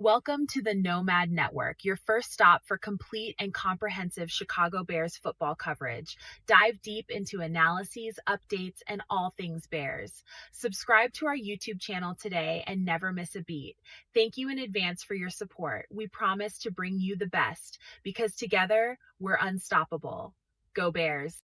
Welcome to the Nomad Network, your first stop for complete and comprehensive Chicago Bears football coverage. Dive deep into analyses, updates, and all things Bears. Subscribe to our YouTube channel today and never miss a beat. Thank you in advance for your support. We promise to bring you the best because together we're unstoppable. Go Bears!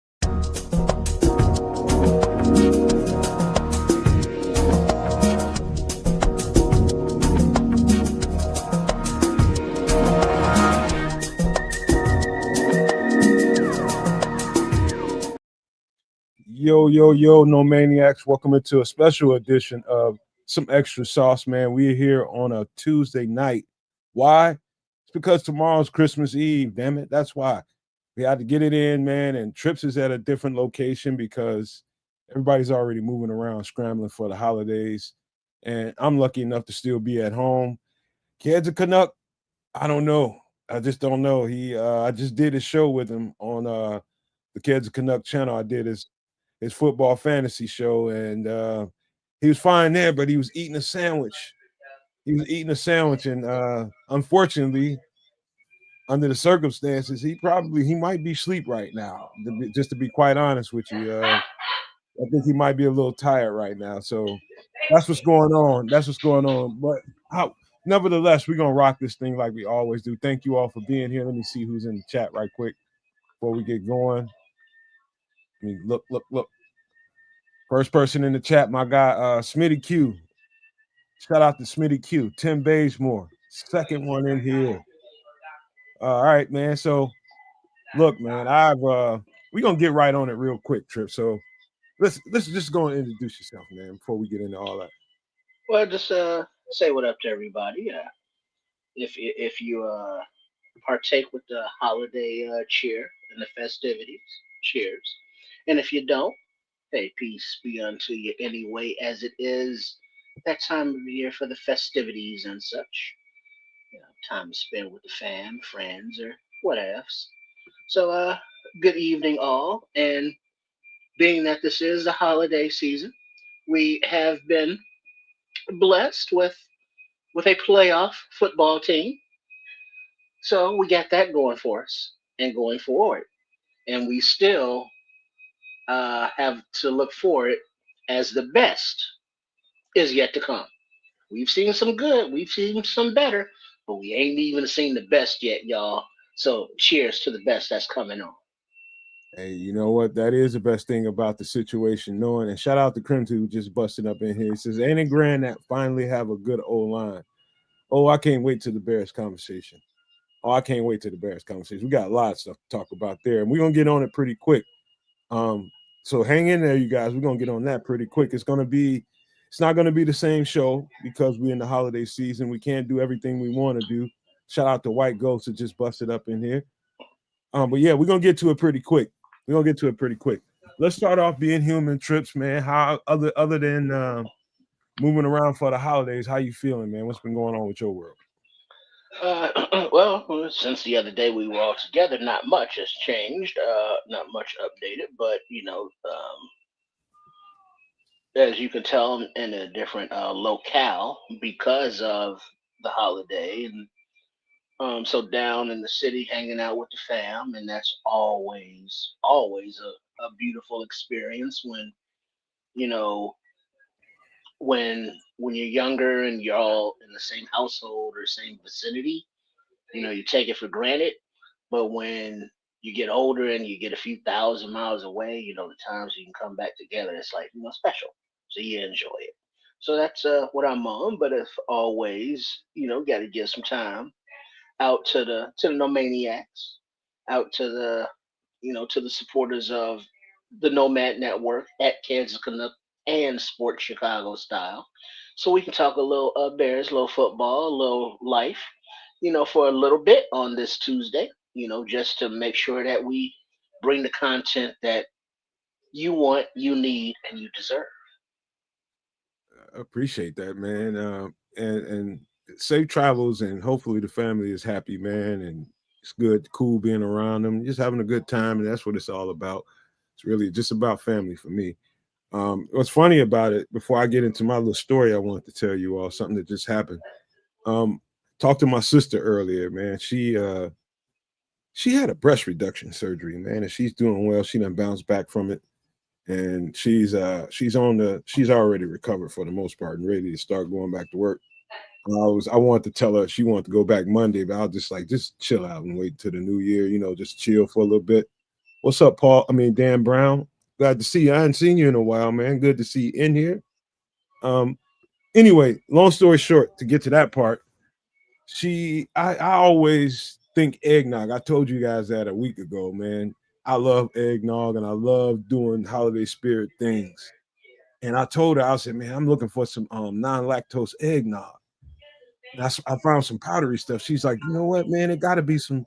Yo, no maniacs. Welcome into a special edition of Some Extra Sauce, man. We're here on a Tuesday night. Why? It's because tomorrow's Christmas Eve, damn it. That's why. We had to get it in, man. And Trips is at a different location because everybody's already moving around, scrambling for the holidays. And I'm lucky enough to still be at home. Kids a Canuck, I don't know. I just don't know. I just did a show with him on the Kids a Canuck channel. I did his football fantasy show, and he was fine there, but he was eating a sandwich. And unfortunately, under the circumstances, he might be asleep right now. Just to be quite honest with you, I think he might be a little tired right now. So that's what's going on. But nevertheless, we're gonna rock this thing like we always do. Thank you all for being here. Let me see who's in the chat right quick before we get going. I mean, look. First person in the chat, my guy, Smitty Q. Shout out to Smitty Q. Tim Basemore. Second one in here. All right, man. So, look, man, we're gonna get right on it real quick, Trip. So let's just go and introduce yourself, man, before we get into all that. Well, just say what up to everybody. If you partake with the holiday cheer and the festivities, cheers. And if you don't, hey, peace be unto you anyway, as it is that time of year for the festivities and such. Time to spend with the fam, friends, or whatevs. So, good evening, all. And being that this is the holiday season, we have been blessed with a playoff football team. So we got that going for us and going forward. And we still have to look forward as the best is yet to come. We've seen some good, we've seen some better, but we ain't even seen the best yet, y'all. So cheers to the best that's coming on. Hey, you know what? That is the best thing about the situation, knowing. And shout out to Crimson who just busted up in here. He says, "Ain't it grand that finally have a good old line?" Oh, I can't wait to the Bears conversation. We got a lot of stuff to talk about there, and we're gonna get on it pretty quick. So hang in there, you guys. We're gonna get on that pretty quick. It's not gonna be the same show because we're in the holiday season. We can't do everything we want to do. Shout out to White Ghost that just busted up in here. But yeah, we're gonna get to it pretty quick. Let's start off being human, Trips, man. How other than moving around for the holidays, how you feeling, man? What's been going on with your world? Well, since the other day we were all together, not much has changed, not much updated, but as you can tell, I'm in a different locale because of the holiday, and so down in the city, hanging out with the fam, and that's always a beautiful experience you know when you're younger and you're all in the same household or same vicinity. You take it for granted, but when you get older and you get a few thousand miles away, the times you can come back together, it's like special. So you enjoy it. So that's what I'm on. But as always, got to give some time out to the no maniacs, out to the supporters of the Nomad Network at Kansas Canuck and Sports Chicago style, so we can talk a little Bears, a little football, a little life, for a little bit on this Tuesday. Just to make sure that we bring the content that you want, you need, and you deserve. I appreciate that, man. And safe travels, and hopefully the family is happy, man. And it's good, cool being around them, just having a good time, and that's what it's all about. It's really just about family for me. What's funny about it, before I get into my little story, I want to tell you all something that just happened. Talked to my sister earlier, man. She had a breast reduction surgery, man, and she's doing well. She done bounced back from it, and she's already recovered for the most part and ready to start going back to work. I wanted to tell her she wanted to go back Monday, but I was just like, just chill out and wait till the new year, just chill for a little bit. What's up, Paul? I mean, Dan Brown. Glad to see you. I hadn't seen you in a while, man. Good to see you in here. Um, anyway, long story short, to get to that part, I always think eggnog. I told you guys that a week ago, man. I love eggnog and I love doing holiday spirit things. And I told her, I said, man, I'm looking for some non-lactose eggnog. And I found some powdery stuff. She's like, you know what, man? It's gotta be some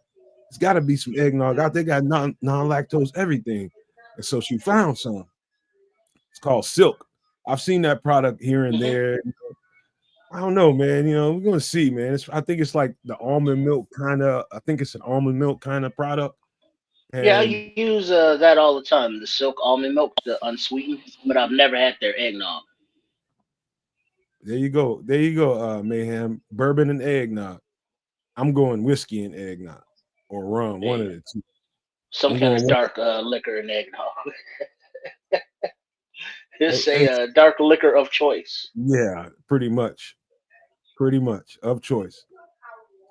eggnog out. They got non-lactose everything. And so she found some. It's called Silk. I've seen that product here and Hmm. there. I don't know, man. We're gonna see, man. I think it's like the almond milk kind of. I think it's an almond milk kind of product. Yeah, I And use that all the time. The silk almond milk, the unsweetened, but I've never had their eggnog. there you go. There you go, mayhem. Bourbon and eggnog. I'm going whiskey and eggnog or rum, one Eh, of the two. some I'm kind going of one. dark liquor and eggnog. It's a It's dark liquor of choice. yeah, pretty much of choice.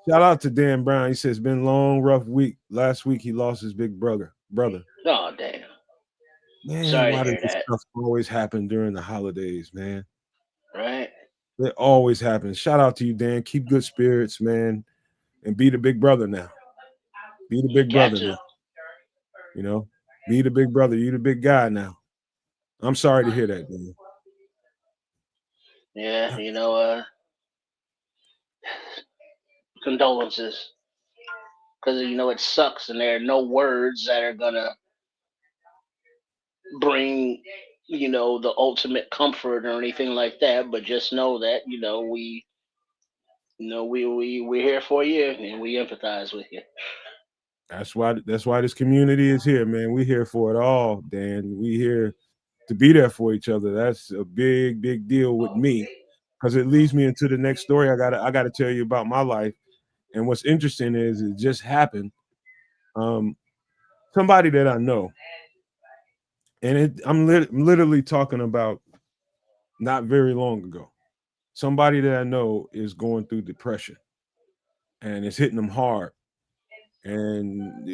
Shout out to Dan Brown. He says been long, rough week. Last week he lost his big brother. Brother, Oh damn! man, Sorry to why does hear this that. stuff always happen during the holidays, man? Right? It always happens. Shout out to you, Dan. Keep good spirits, man, and be the big brother now. Be the You big got brother to. now. You know, be the big brother. You the big guy now. I'm sorry to hear that, Dan. Yeah, condolences, because it sucks, and there are no words that are gonna bring the ultimate comfort or anything like that. But just know that we're here for you, and we empathize with you. That's why this community is here, man. We here for it all, Dan. We here to be there for each other. That's a big, big deal with me because it leads me into the next story. I gotta tell you about my life. And what's interesting is it just happened. Um, Somebody that I know, and I'm literally talking about not very long ago. Somebody that I know is going through depression and it's hitting them hard. And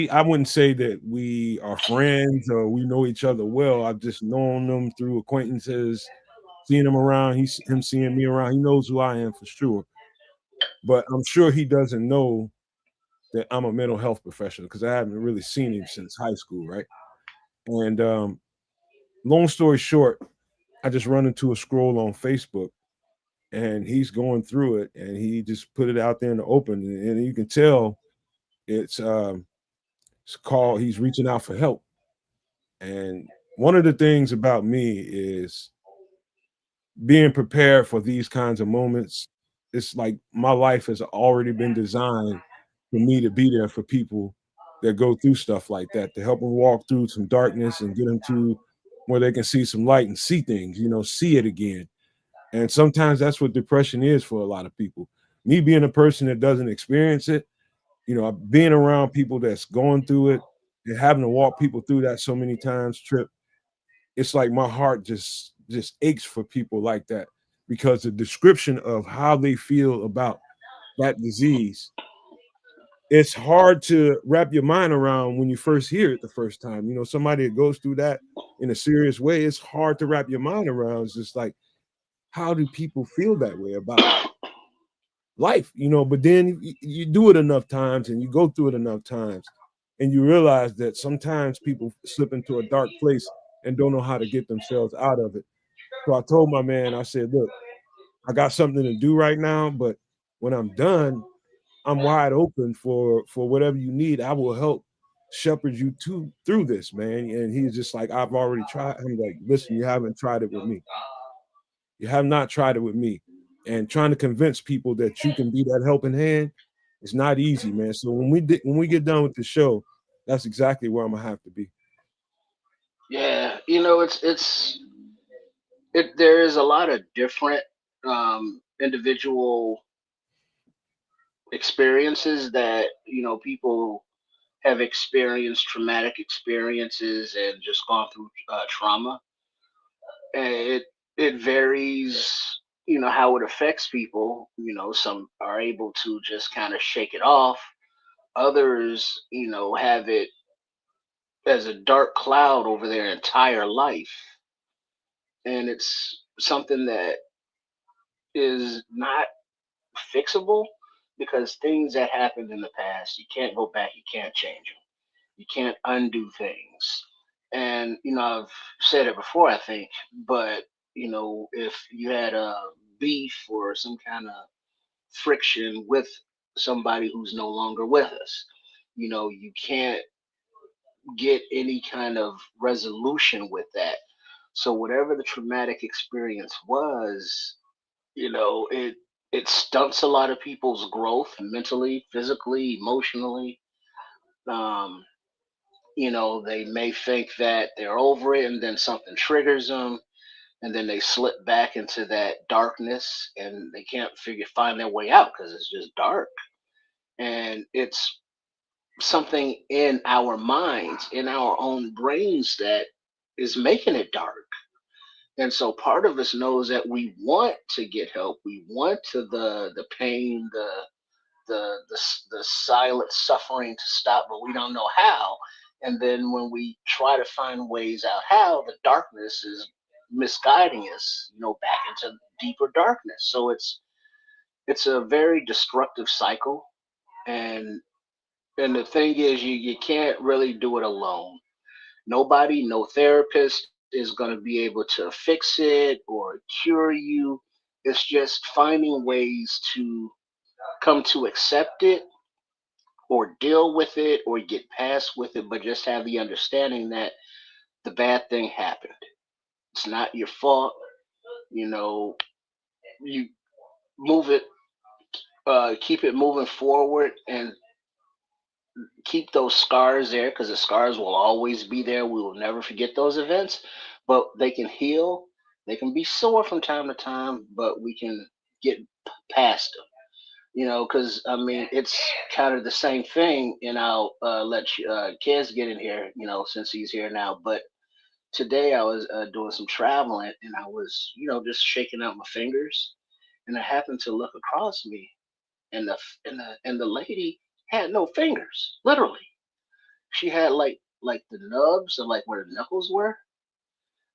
I wouldn't say that we are friends or we know each other well. I've just known them through acquaintances, seeing him around. He's him seeing me around. He knows who I am for sure. But I'm sure he doesn't know that I'm a mental health professional because I haven't really seen him since high school, right? And long story short, I just run into a scroll on Facebook and he's going through it and he just put it out there in the open and you can tell it's he's reaching out for help. And one of the things about me is being prepared for these kinds of moments. It's like my life has already been designed for me to be there for people that go through stuff like that, to help them walk through some darkness and get them to where they can see some light and see things, see it again. And sometimes that's what depression is for a lot of people. Me being a person that doesn't experience it, being around people that's going through it and having to walk people through that so many times, Trip, it's like my heart just aches for people like that because the description of how they feel about that disease, it's hard to wrap your mind around when you first hear it the first time. Somebody that goes through that in a serious way, it's hard to wrap your mind around. It's just like, how do people feel that way about life? But then you do it enough times and you go through it enough times and you realize that sometimes people slip into a dark place and don't know how to get themselves out of it. So I told my man, I said, look, I got something to do right now, but when I'm done, I'm wide open for whatever you need. I will help shepherd you through this, man. And he's just like, I've already tried. I'm like, listen, you haven't tried it with me. You have not tried it with me. And trying to convince people that you can be that helping hand is not easy, man. So when we get done with the show, that's exactly where I'm gonna have to be. Yeah, there is a lot of different individual experiences that people have experienced traumatic experiences and just gone through trauma, and it varies, how it affects people. Some are able to just kind of shake it off. Others, have it as a dark cloud over their entire life, and it's something that is not fixable, because things that happened in the past, you can't go back, you can't change them, you can't undo things. And I've said it before, I think, but if you had a beef or some kind of friction with somebody who's no longer with us, you can't get any kind of resolution with that. So whatever the traumatic experience was, it stunts a lot of people's growth mentally, physically, emotionally. Um, they may think that they're over it, and then something triggers them, and then they slip back into that darkness, and they can't find their way out because it's just dark. And it's something in our minds, in our own brains, that is making it dark. And so part of us knows that we want to get help. We want to the pain, the silent suffering to stop, but we don't know how. And then when we try to find ways out how, the darkness is misguiding us, back into deeper darkness. So it's a very destructive cycle. And the thing is, you can't really do it alone. Nobody, no therapist is going to be able to fix it or cure you. It's just finding ways to come to accept it or deal with it or get past with it, but just have the understanding that the bad thing happened. It's not your fault. You know, you move it, keep it moving forward, and keep those scars there, because the scars will always be there. We will never forget those events, but they can heal. They can be sore from time to time, but we can get past them. Because I mean, it's kind of the same thing, and I'll let Kez get in here, since he's here now. But today I was doing some traveling, and I was, just shaking out my fingers, and I happened to look across me, and the lady had no fingers, literally. She had like the nubs of like where the knuckles were,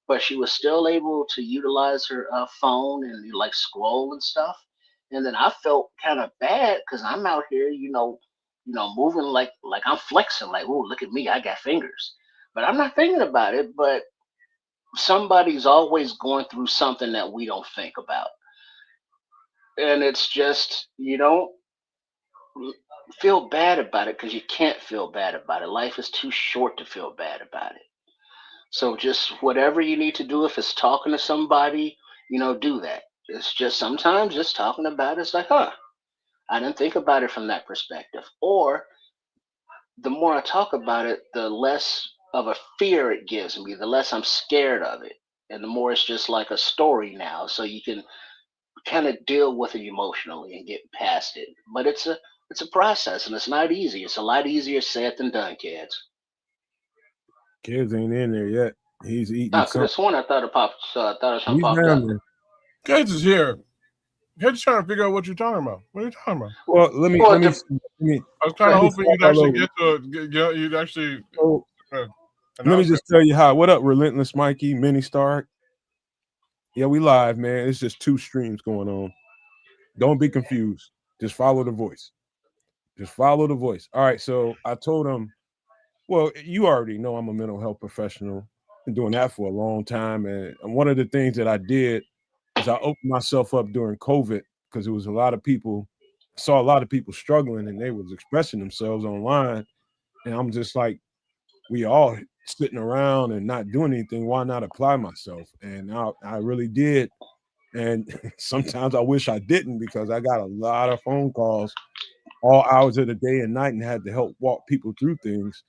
but she was still able to utilize her phone and like scroll and stuff. And then I felt kind of bad because I'm out here, moving like I'm flexing, like, oh, look at me, I got fingers. But I'm not thinking about it. But somebody's always going through something that we don't think about, and it's just you don't feel bad about it because you can't feel bad about it. Life is too short to feel bad about it. So just whatever you need to do, if it's talking to somebody, do that. It's just sometimes just talking about it's like, huh, I didn't think about it from that perspective. Or the more I talk about it, the less of a fear it gives me, the less I'm scared of it. And the more it's just like a story now. So you can kind of deal with it emotionally and get past it. But it's a process, and it's not easy. It's a lot easier said than done, kids. Kids ain't in there yet. He's eating I could have something. sworn I thought it popped. I thought something He's popped down up. there. Kids is here. Kids trying to figure out what you're talking about. What are you talking about? Well, let me Well, let me I was kind of let me hoping start you'd all actually over. get to it. You'd actually So, uh, let me announce it. just tell you how. What up, Relentless Mikey, Mini Star? Yeah, we live, man. It's just two streams going on. Don't be confused. Just follow the voice. Just follow the voice. All right. So I told him, well, you already know I'm a mental health professional. Been doing that for a long time. And one of the things that I did is I opened myself up during COVID because there was a lot of people, saw a lot of people struggling and they was expressing themselves online. And I'm just like, we all sitting around and not doing anything. Why not apply myself? And I really did. And sometimes I wish I didn't because I got a lot of phone calls all hours of the day and night and had to help walk people through things.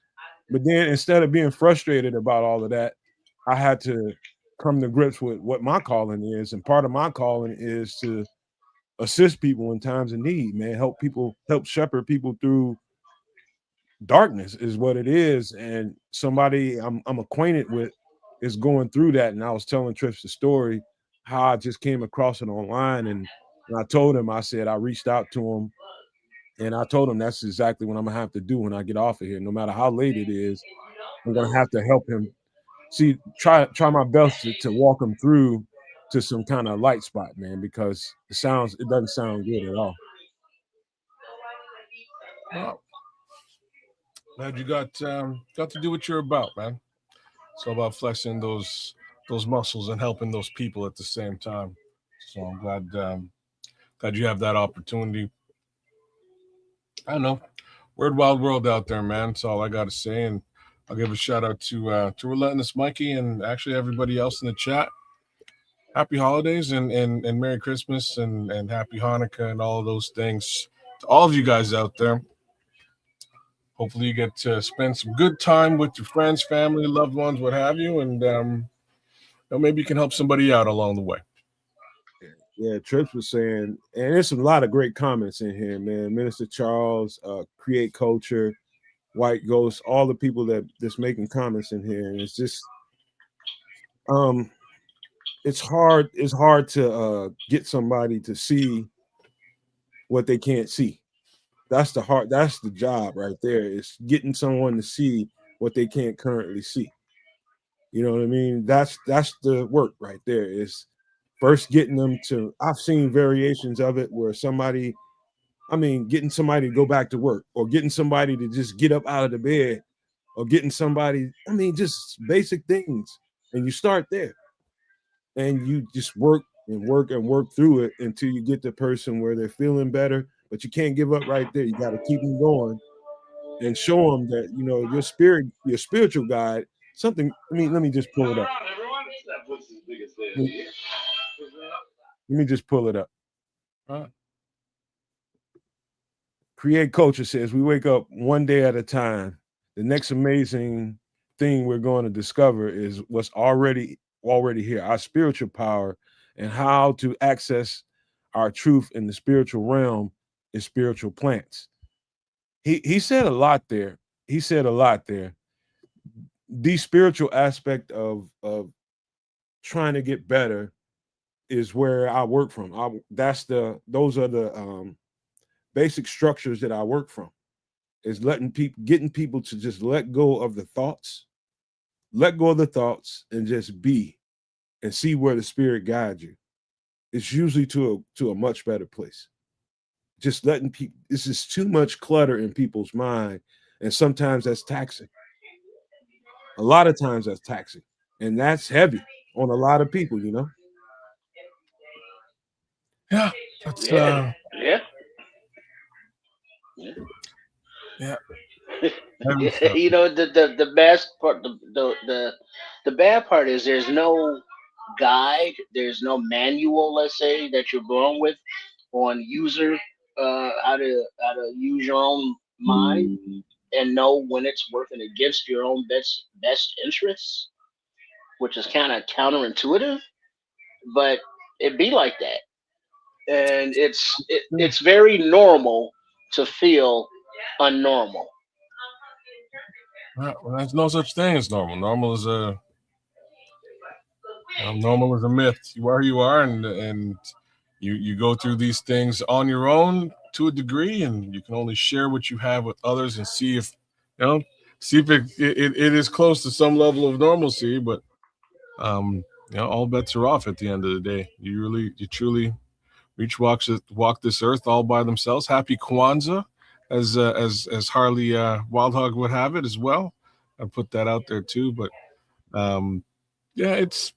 But then instead of being frustrated about all of that, I had to come to grips with what my calling is. And part of my calling is to assist people in times of need, man. Help shepherd people through darkness is what it is. And somebody I'm acquainted with is going through that. And I was telling Trish the story how I just came across it online, and I told him, I said I reached out to him, and I told him that's exactly what I'm gonna have to do when I get off of here. No matter how late it is, I'm gonna have to help him. See, try my best to walk him through to some kind of light spot, man, because it doesn't sound good at all. Well, glad you got to do what you're about, man. It's all about flexing those muscles and helping those people at the same time. So I'm glad you have that opportunity. I don't know. Weird wild world out there, man. That's all I gotta say. And I'll give a shout out to Relentless Mikey and actually everybody else in the chat. Happy holidays and Merry Christmas and Happy Hanukkah and all of those things to all of you guys out there. Hopefully you get to spend some good time with your friends, family, loved ones, what have you, and maybe you can help somebody out along the way. Yeah, Trips was saying, and there's a lot of great comments in here, man. Minister Charles, Create Culture, White Ghost, all the people that's making comments in here, and it's just, it's hard to get somebody to see what they can't see. That's the job right there, is getting someone to see what they can't currently see. You know what I mean? That's the work right there, is first getting them to. I've seen variations of it where getting somebody to go back to work, or getting somebody to just get up out of the bed, or getting somebody, just basic things. And you start there, and you just work and work and work through it until you get the person where they're feeling better. But you can't give up right there. You got to keep them going and show them that, your spiritual guide, something. Let me just pull it up. Let me just pull it up. Create Culture says, we wake up one day at a time. The next amazing thing we're going to discover is what's already here, our spiritual power, and how to access our truth in the spiritual realm is spiritual plants. He said a lot there. The spiritual aspect of trying to get better is where I work from. Those are the basic structures that I work from, is getting people to just let go of the thoughts, and just be, and see where the spirit guides you. It's usually to a much better place. Just letting people, this is too much clutter in people's mind, and sometimes that's taxing. A lot of times that's taxing, and that's heavy on a lot of people, Yeah, that's Yeah. You know, the best part, the bad part is there's no guide, there's no manual, let's say, that you're born with on how to use your own mind and know when it's working against your own best interests, which is kind of counterintuitive, but it be like that. And it's very normal to feel unnormal. Well, there's no such thing as normal. Normal is a myth. You are who you are, and you go through these things on your own to a degree, and you can only share what you have with others and see if it is close to some level of normalcy. But all bets are off at the end of the day. You truly walk this earth all by themselves. Happy Kwanzaa, as Harley Wildhog would have it as well. I put that out there too. But it's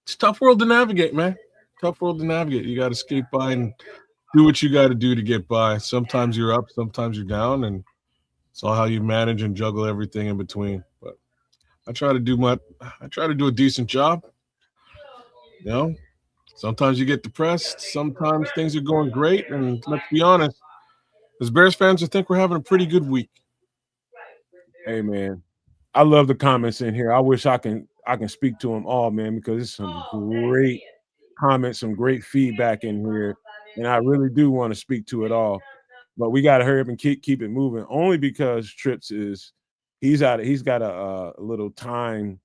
a tough world to navigate, man. Tough world to navigate. You got to skate by and do what you got to do to get by. Sometimes you're up, sometimes you're down, and it's all how you manage and juggle everything in between. But I try to do a decent job. Sometimes you get depressed. Sometimes things are going great, and let's be honest, as Bears fans, I think we're having a pretty good week. Hey, man, I love the comments in here. I wish I can speak to them all, man, because it's some great comments, some great feedback in here. and I really do want to speak to it all. But we got to hurry up and keep it moving. Only because Trips he's got a little time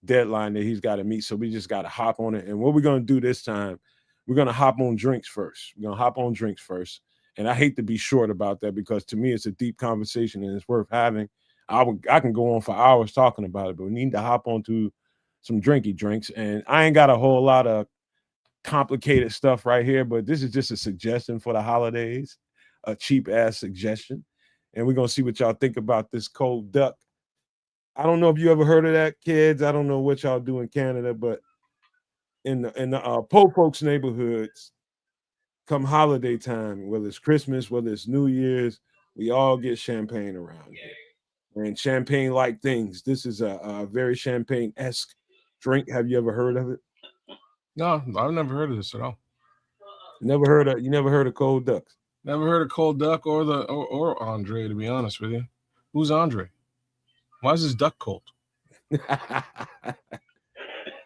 deadline that he's got to meet. So we just got to hop on it. And what we're gonna do this time, we're gonna hop on drinks first. We're gonna hop on drinks first. And I hate to be short about that because to me it's a deep conversation and it's worth having. I can go on for hours talking about it, but we need to hop onto some drinky drinks. And I ain't got a whole lot of complicated stuff right here, but this is just a suggestion for the holidays, a cheap ass suggestion. And we're gonna see what y'all think about this cold duck. I don't know if you ever heard of that, kids. I don't know what y'all do in Canada, but in the poor folks neighborhoods, come holiday time, whether it's Christmas, whether it's New Year's, we all get champagne around here. And champagne-like things. This is a very champagne-esque drink. Have you ever heard of it? No, I've never heard of this at all. You never heard of cold ducks? Never heard of cold duck or Andre, to be honest with you. Who's Andre? Why is this duck cold?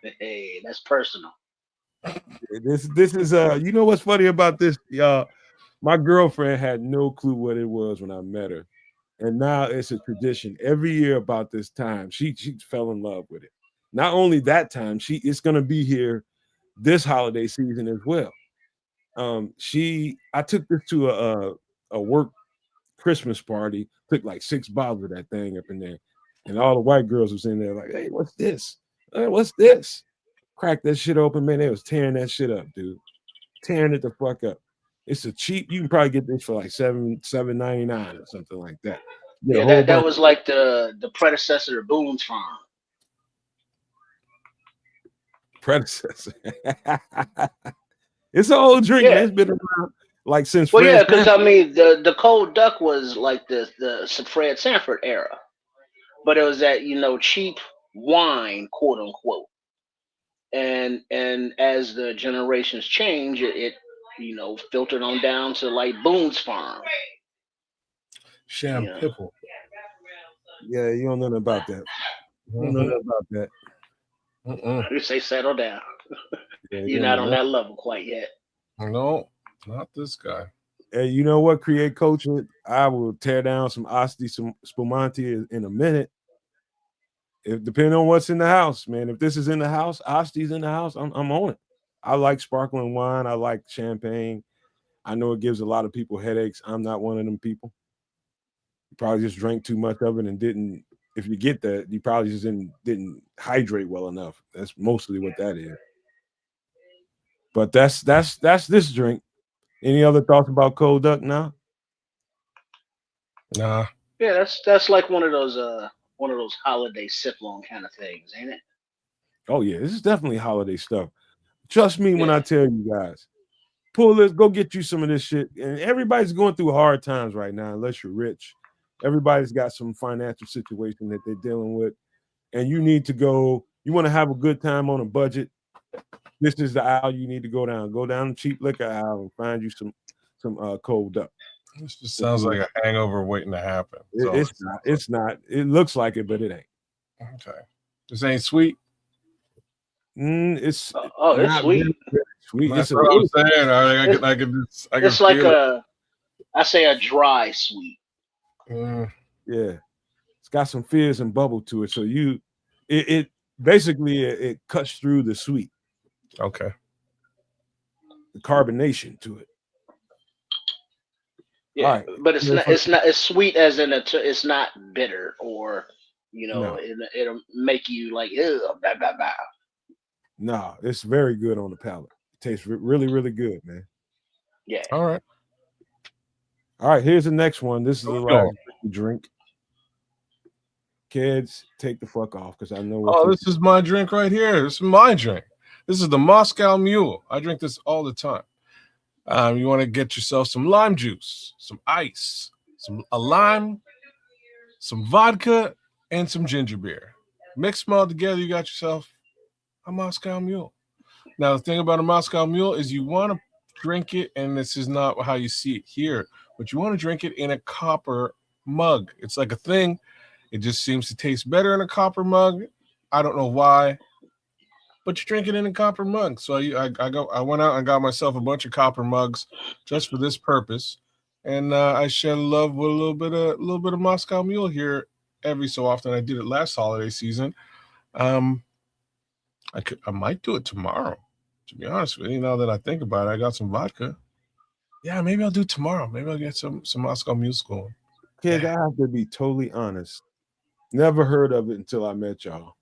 Hey, that's personal. This is you know what's funny about this, y'all? My girlfriend had no clue what it was when I met her. And now it's a tradition. Every year about this time, she fell in love with it. Not only that time, it's gonna be here this holiday season as well. I took this to a work Christmas party, took like 6 bottles of that thing up in there. And all the white girls was in there like, hey, what's this? What's this? Cracked that shit open, man. They was tearing that shit up, dude. Tearing it the fuck up. It's a cheap, you can probably get this for like $7.99 or something like that. Yeah, that was like the predecessor of Boone's Farm. Predecessor. It's an old drink, man. It's been around like since Well, yeah, because I mean the cold duck was like the Fred Sanford era. But it was that, cheap wine, quote unquote. And as the generations change, it filtered on down to like Boone's Farm. Pipple. Yeah, you don't know nothing about that. You don't know nothing about that. You say settle down. Yeah, You're not on that level quite yet. No, not this guy. Hey, you know what? Create culture. I will tear down some Asti, some Spumante in a minute. If depending on what's in the house, man. If this is in the house, Asti's in the house, I'm on it. I like sparkling wine. I like champagne. I know it gives a lot of people headaches. I'm not one of them people. You probably just drank too much of it and didn't. If you get that, you probably just didn't hydrate well enough. That's mostly what that is. But that's this drink. Any other thoughts about cold duck now? Nah. Yeah, that's like one of those holiday sip long kind of things, ain't it? Oh yeah, this is definitely holiday stuff. Trust me when I tell you guys. Pull this, go get you some of this shit. And everybody's going through hard times right now, unless you're rich. Everybody's got some financial situation that they're dealing with. And you need to go, you want to have a good time on a budget. This is the aisle you need to go down. Go down the cheap liquor aisle and find you some cold duck. This just sounds like a hangover waiting to happen. It's not. It looks like it, but it ain't. Okay. This ain't sweet. It's it's sweet. Sweet. That's what I'm saying. I can it's like a dry sweet. Yeah, it's got some fizz and bubble to it. So it basically it cuts through the sweet. Okay. The carbonation to it. Yeah, right. But it's not as sweet as in it's not bitter or it'll make you like blah blah blah. No, it's very good on the palate. It tastes really, really good, man. Yeah. All right. Here's the next one. This is the last drink. Kids, take the fuck off because I know. Oh, this is my drink right here. This is my drink. This is the Moscow Mule. I drink this all the time. You want to get yourself some lime juice, some ice, a lime, some vodka, and some ginger beer. Mix them all together. You got yourself a Moscow Mule. Now, the thing about a Moscow Mule is you want to drink it, and this is not how you see it here, but you want to drink it in a copper mug. It's like a thing. It just seems to taste better in a copper mug. I don't know why. but you drink it in a copper mug. So I went out and got myself a bunch of copper mugs just for this purpose, and I share love with a little bit of Moscow Mule here every so often. I did it last holiday season. I might do it tomorrow. To be honest with you, now that I think about it, I got some vodka. Yeah, maybe I'll do it tomorrow. Maybe I'll get some Moscow Mule going. Kids, I have to be totally honest. Never heard of it until I met y'all.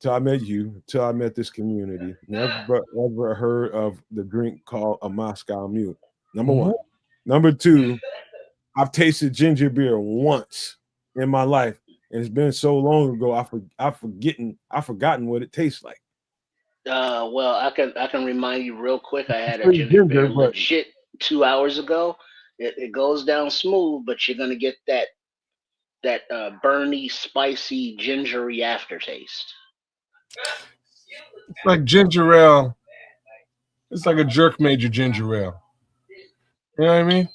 Till I met you, till I met this community. Never ever heard of the drink called a Moscow Mule. Number one. Number two, I've tasted ginger beer once in my life, and it's been so long ago. I've forgotten what it tastes like. Well, I can remind you real quick. I had a Pretty ginger beer ginger, but legit 2 hours ago. It goes down smooth, but you're gonna get that burny, spicy, gingery aftertaste. It's like ginger ale. It's like a jerk made your ginger ale. You know what I mean?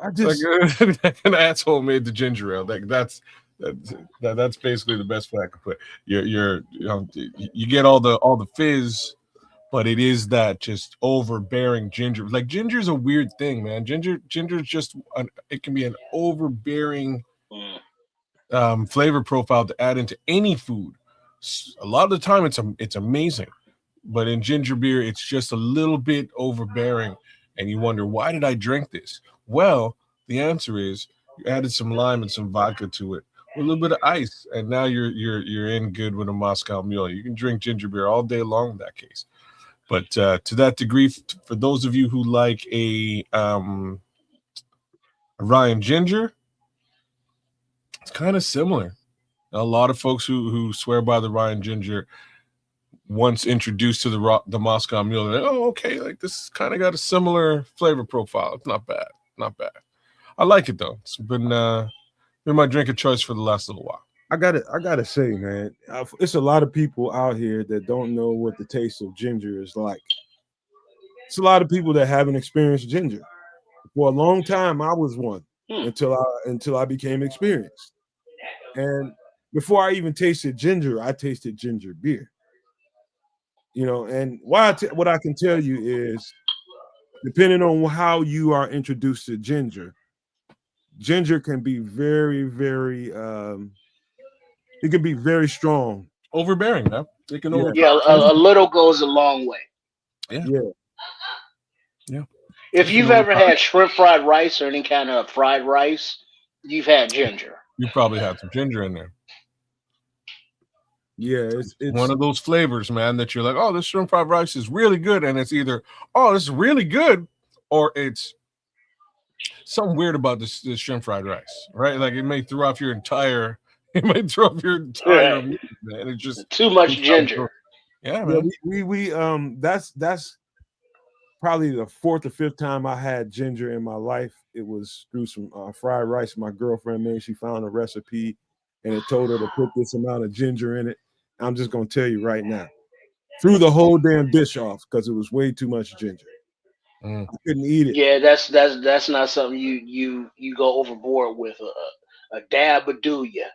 I just like an asshole made the ginger ale. That's basically the best way I could put it. You get all the fizz, but it is that just overbearing ginger. Like ginger's a weird thing, man. Ginger's just it can be an overbearing flavor profile to add into any food. A lot of the time it's amazing, but in ginger beer it's just a little bit overbearing, and you wonder, why did I drink this? Well, the answer is you added some lime and some vodka to it with a little bit of ice, and now you're in good with a Moscow Mule. You can drink ginger beer all day long in that case. But to that degree, for those of you who like a Ryan Ginger, it's kind of similar. A lot of folks who swear by the Ryan Ginger, once introduced to the Moscow Mule, they're like, oh, okay, like this kind of got a similar flavor profile. It's not bad. I like it though. It's been my drink of choice for the last little while. I gotta say, man, it's a lot of people out here that don't know what the taste of ginger is like. It's a lot of people that haven't experienced ginger. For a long time, I was one until I became experienced. And before I even tasted ginger, I tasted ginger beer. You know, and what I can tell you is, depending on how you are introduced to ginger can be very, very it can be very strong. Overbearing, man. It can a little goes a long way. Yeah. If you've ever had shrimp fried rice or any kind of fried rice, you've had ginger. You probably had some ginger in there. Yeah, it's one of those flavors, man, that you're like, oh, this shrimp fried rice is really good, and it's either, oh, this is really good, or it's something weird about this shrimp fried rice, right? Like it may throw off your entire meat, man. It's just too much ginger. Yeah, man. We that's probably the fourth or fifth time I had ginger in my life. It was through some fried rice my girlfriend made. She found a recipe, and it told her to put this amount of ginger in it. I'm just gonna tell you right now, threw the whole damn dish off because it was way too much ginger. I couldn't eat it. Yeah, that's not something you go overboard with. A dab would do you,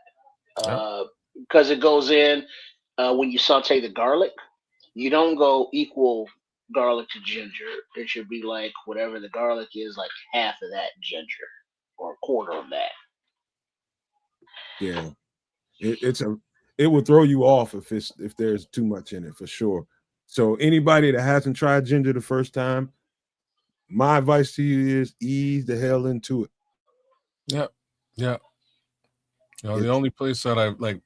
because it goes in when you saute the garlic. You don't go equal garlic to ginger. It should be like whatever the garlic is, like half of that ginger or a quarter of that. Yeah, it will throw you off if there's too much in it, for sure. So anybody that hasn't tried ginger the first time, my advice to you is ease the hell into it. Yeah. You know, the only place that I like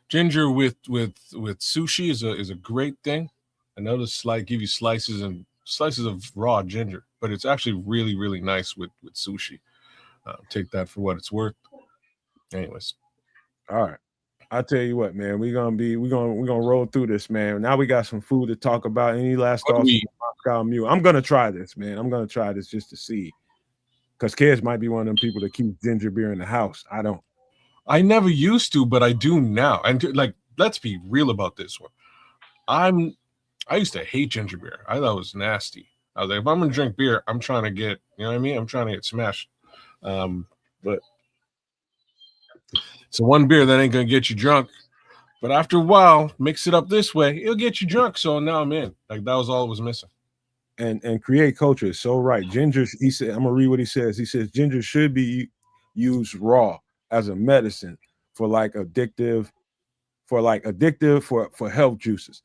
ginger with sushi is a great thing. I know give you slices of raw ginger, but it's actually really, really nice with sushi. Take that for what it's worth. Anyways, all right. I'll tell you what, man. We're gonna roll through this, man. Now we got some food to talk about. Any last thoughts on Moscow Mule? I'm gonna try this, man. I'm gonna try this just to see, because Kez might be one of them people that keep ginger beer in the house. I don't. I never used to, but I do now. And like, let's be real about this one. I used to hate ginger beer. I thought it was nasty. I was like, if I'm gonna drink beer, I'm trying to get, you know what I mean? I'm trying to get smashed. But so one beer that ain't gonna get you drunk. But after a while, mix it up this way, it'll get you drunk. So now I'm in. Like that was all it was missing. And create culture is so right. Ginger, he said, I'm gonna read what he says. He says ginger should be used raw as a medicine for addictive for health juices.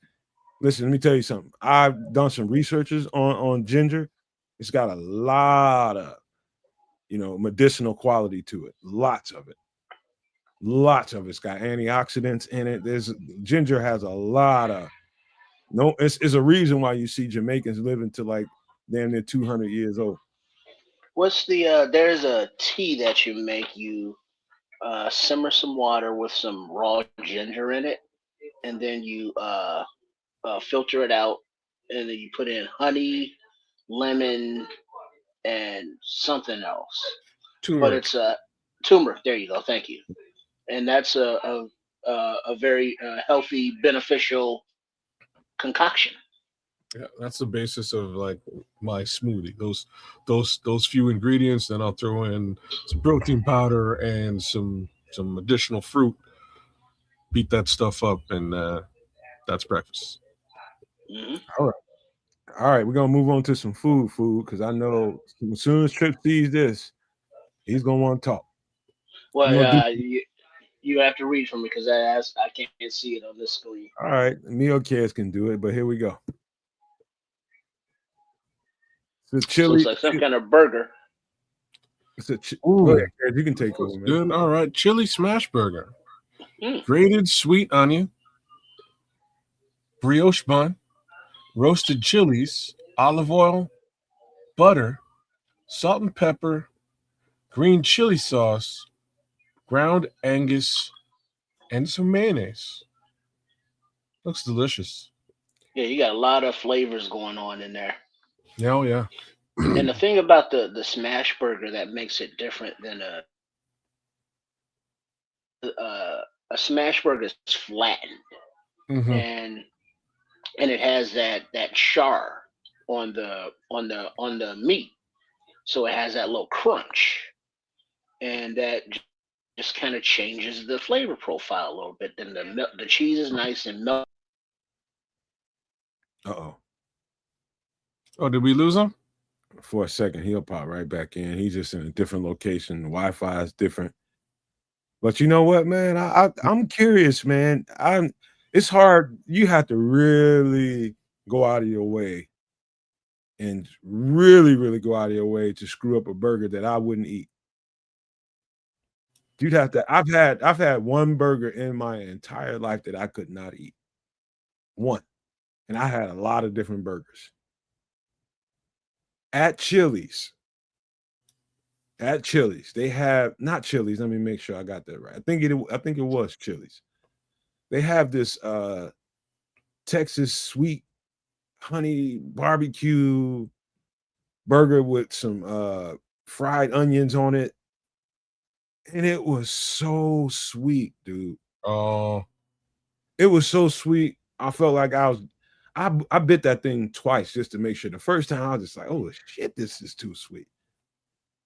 Listen, let me tell you something. I've done some researches on ginger. It's got a lot of medicinal quality to it. Lots of it. Lots of it's got antioxidants in it. Ginger has a lot of it's a reason why you see Jamaicans living to like damn near 200 years old. What's the there's a tea that you make. You simmer some water with some raw ginger in it, and then you filter it out, and then you put in honey, lemon, and something else. But Turmeric. it's turmeric. There you go. Thank you. And that's a very healthy, beneficial concoction. Yeah, that's the basis of like my smoothie. Those few ingredients, then I'll throw in some protein powder and some additional fruit. Beat that stuff up, and that's breakfast. Hmm. All right, we're gonna move on to some food because I know as soon as Trip sees this, he's gonna want to talk. Well, We're gonna do you have to read from me because I can't see it on this screen. all right. Meal Cares can do it, but here we go. The This chili. looks like some kind of burger. Go ahead, Cares, you can take over, man. Good. All right, chili smash burger, Mm. grated sweet onion, brioche bun, roasted chilies, olive oil, butter, salt and pepper, green chili sauce, ground Angus, and some mayonnaise. Looks delicious. Yeah, you got a lot of flavors going on in there. Yeah, oh yeah. And the thing about the smash burger that makes it different than a smash burger is flattened, Mm-hmm. and it has that char on the meat, so it has that little crunch, and that just kind of changes the flavor profile a little bit. Then the cheese is nice and melty. Uh-oh. Oh, did we lose him? For a second, he'll pop right back in. He's just in a different location. The Wi-Fi is different. But you know what, man? I'm curious, man. It's hard. You have to really go out of your way and really, really go out of your way to screw up a burger that I wouldn't eat. You'd have to. I've had one burger in my entire life that I could not eat. One. And I had a lot of different burgers. At Chili's. They have not Chili's. Let me make sure I got that right. I think it was Chili's. They have this Texas sweet honey barbecue burger with some fried onions on it. And it was so sweet, dude. Oh, It was so sweet. I felt like I bit that thing twice just to make sure. The first time I was just like, oh shit, this is too sweet.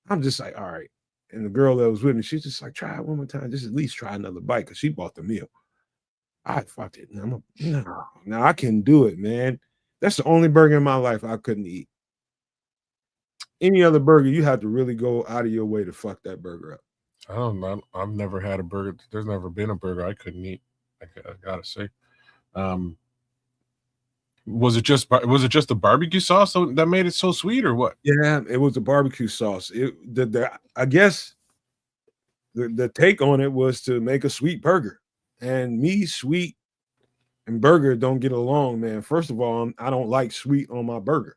I'm just like, all right. And the girl that was with me, she's just like, try it one more time. Just at least try another bite because she bought the meal. I fucked it. No, I can do it, man. That's the only burger in my life I couldn't eat. Any other burger, you have to really go out of your way to fuck that burger up. I don't know. I've never had a burger. There's never been a burger I couldn't eat. I gotta say. Was it just the barbecue sauce that made it so sweet, or what? Yeah, it was the barbecue sauce. I guess the take on it was to make a sweet burger, and me, sweet, and burger don't get along, man. First of all, I don't like sweet on my burger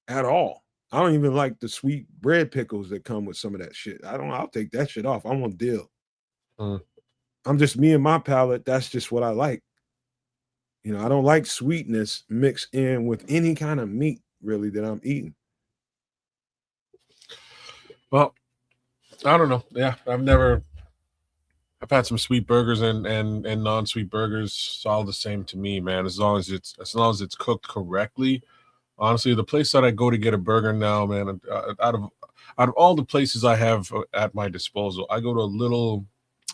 at all. I don't even like the sweet bread pickles that come with some of that shit. I'll take that shit off. I want dill. I'm just me and my palate. That's just what I like. You know, I don't like sweetness mixed in with any kind of meat really that I'm eating. Well, I don't know. Yeah, I've had some sweet burgers and non-sweet burgers. It's all the same to me, man. As long as it's cooked correctly. Honestly, the place that I go to get a burger now, man, out of all the places I have at my disposal, I go to a little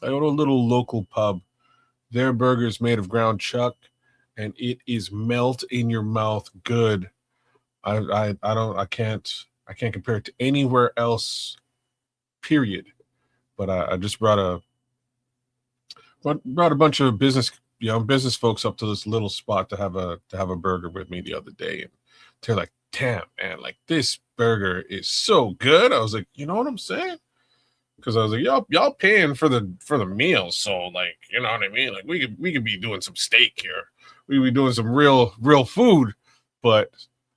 local pub Their burger is made of ground chuck, and it is melt in your mouth good. I can't compare it to anywhere else. Period. But I just brought a bunch of business folks up to this little spot to have a burger with me the other day, and they're like, "Damn, man, like this burger is so good." I was like, "You know what I'm saying?" Because I was like, y'all paying for the meal, so like, you know what I mean? Like we could be doing some steak here, we could be doing some real food, but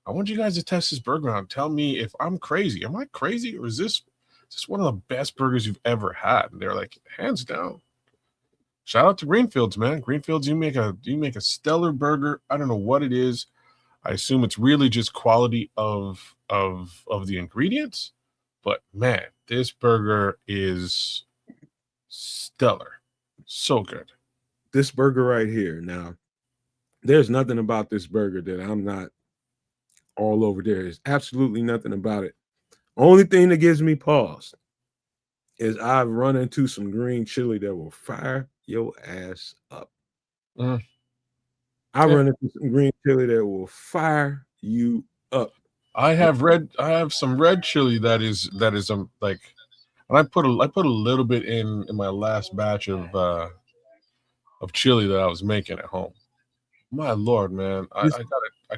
I want you guys to test this burger out and tell me if I'm crazy. Am I crazy, or is this one of the best burgers you've ever had? And they're like, hands down. Shout out to Greenfields, man. Greenfields, you make a stellar burger. I don't know what it is. I assume it's really just quality of the ingredients. But man, this burger is stellar. So good. This burger right here. Now, there's nothing about this burger that I'm not all over. There is absolutely nothing about it. Only thing that gives me pause is I've run into some green chili that will fire your ass up. I run into some green chili that will fire you up. I have some red chili that is like, and I put a little bit in my last batch of chili that I was making at home. My Lord, man, I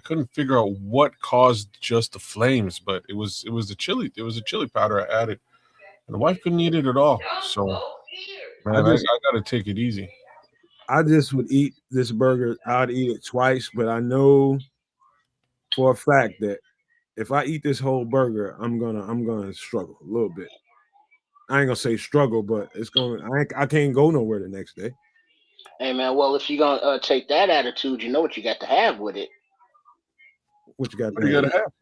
couldn't figure out what caused just the flames, but it was the chili. It was a chili powder I added, and the wife couldn't eat it at all. So, man, I got to take it easy. I just would eat this burger. I'd eat it twice, but I know for a fact that if I eat this whole burger, I'm gonna struggle a little bit. I ain't gonna say struggle, but it's gonna. I can't go nowhere the next day. Hey man, well if you're gonna take that attitude, you know what you got to have with it. What you got? What do you got to have?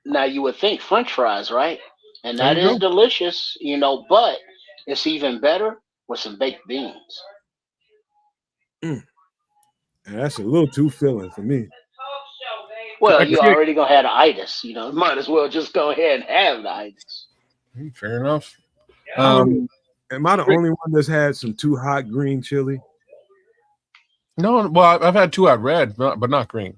Now you would think French fries, right? And There that you is go. delicious, but it's even better with some baked beans. And that's a little too filling for me. Well, you already gonna have the itis, might as well just go ahead and have the itis. Fair enough. Am I the only one that's had some too hot green chili? No, well, I've had too hot red, but not green.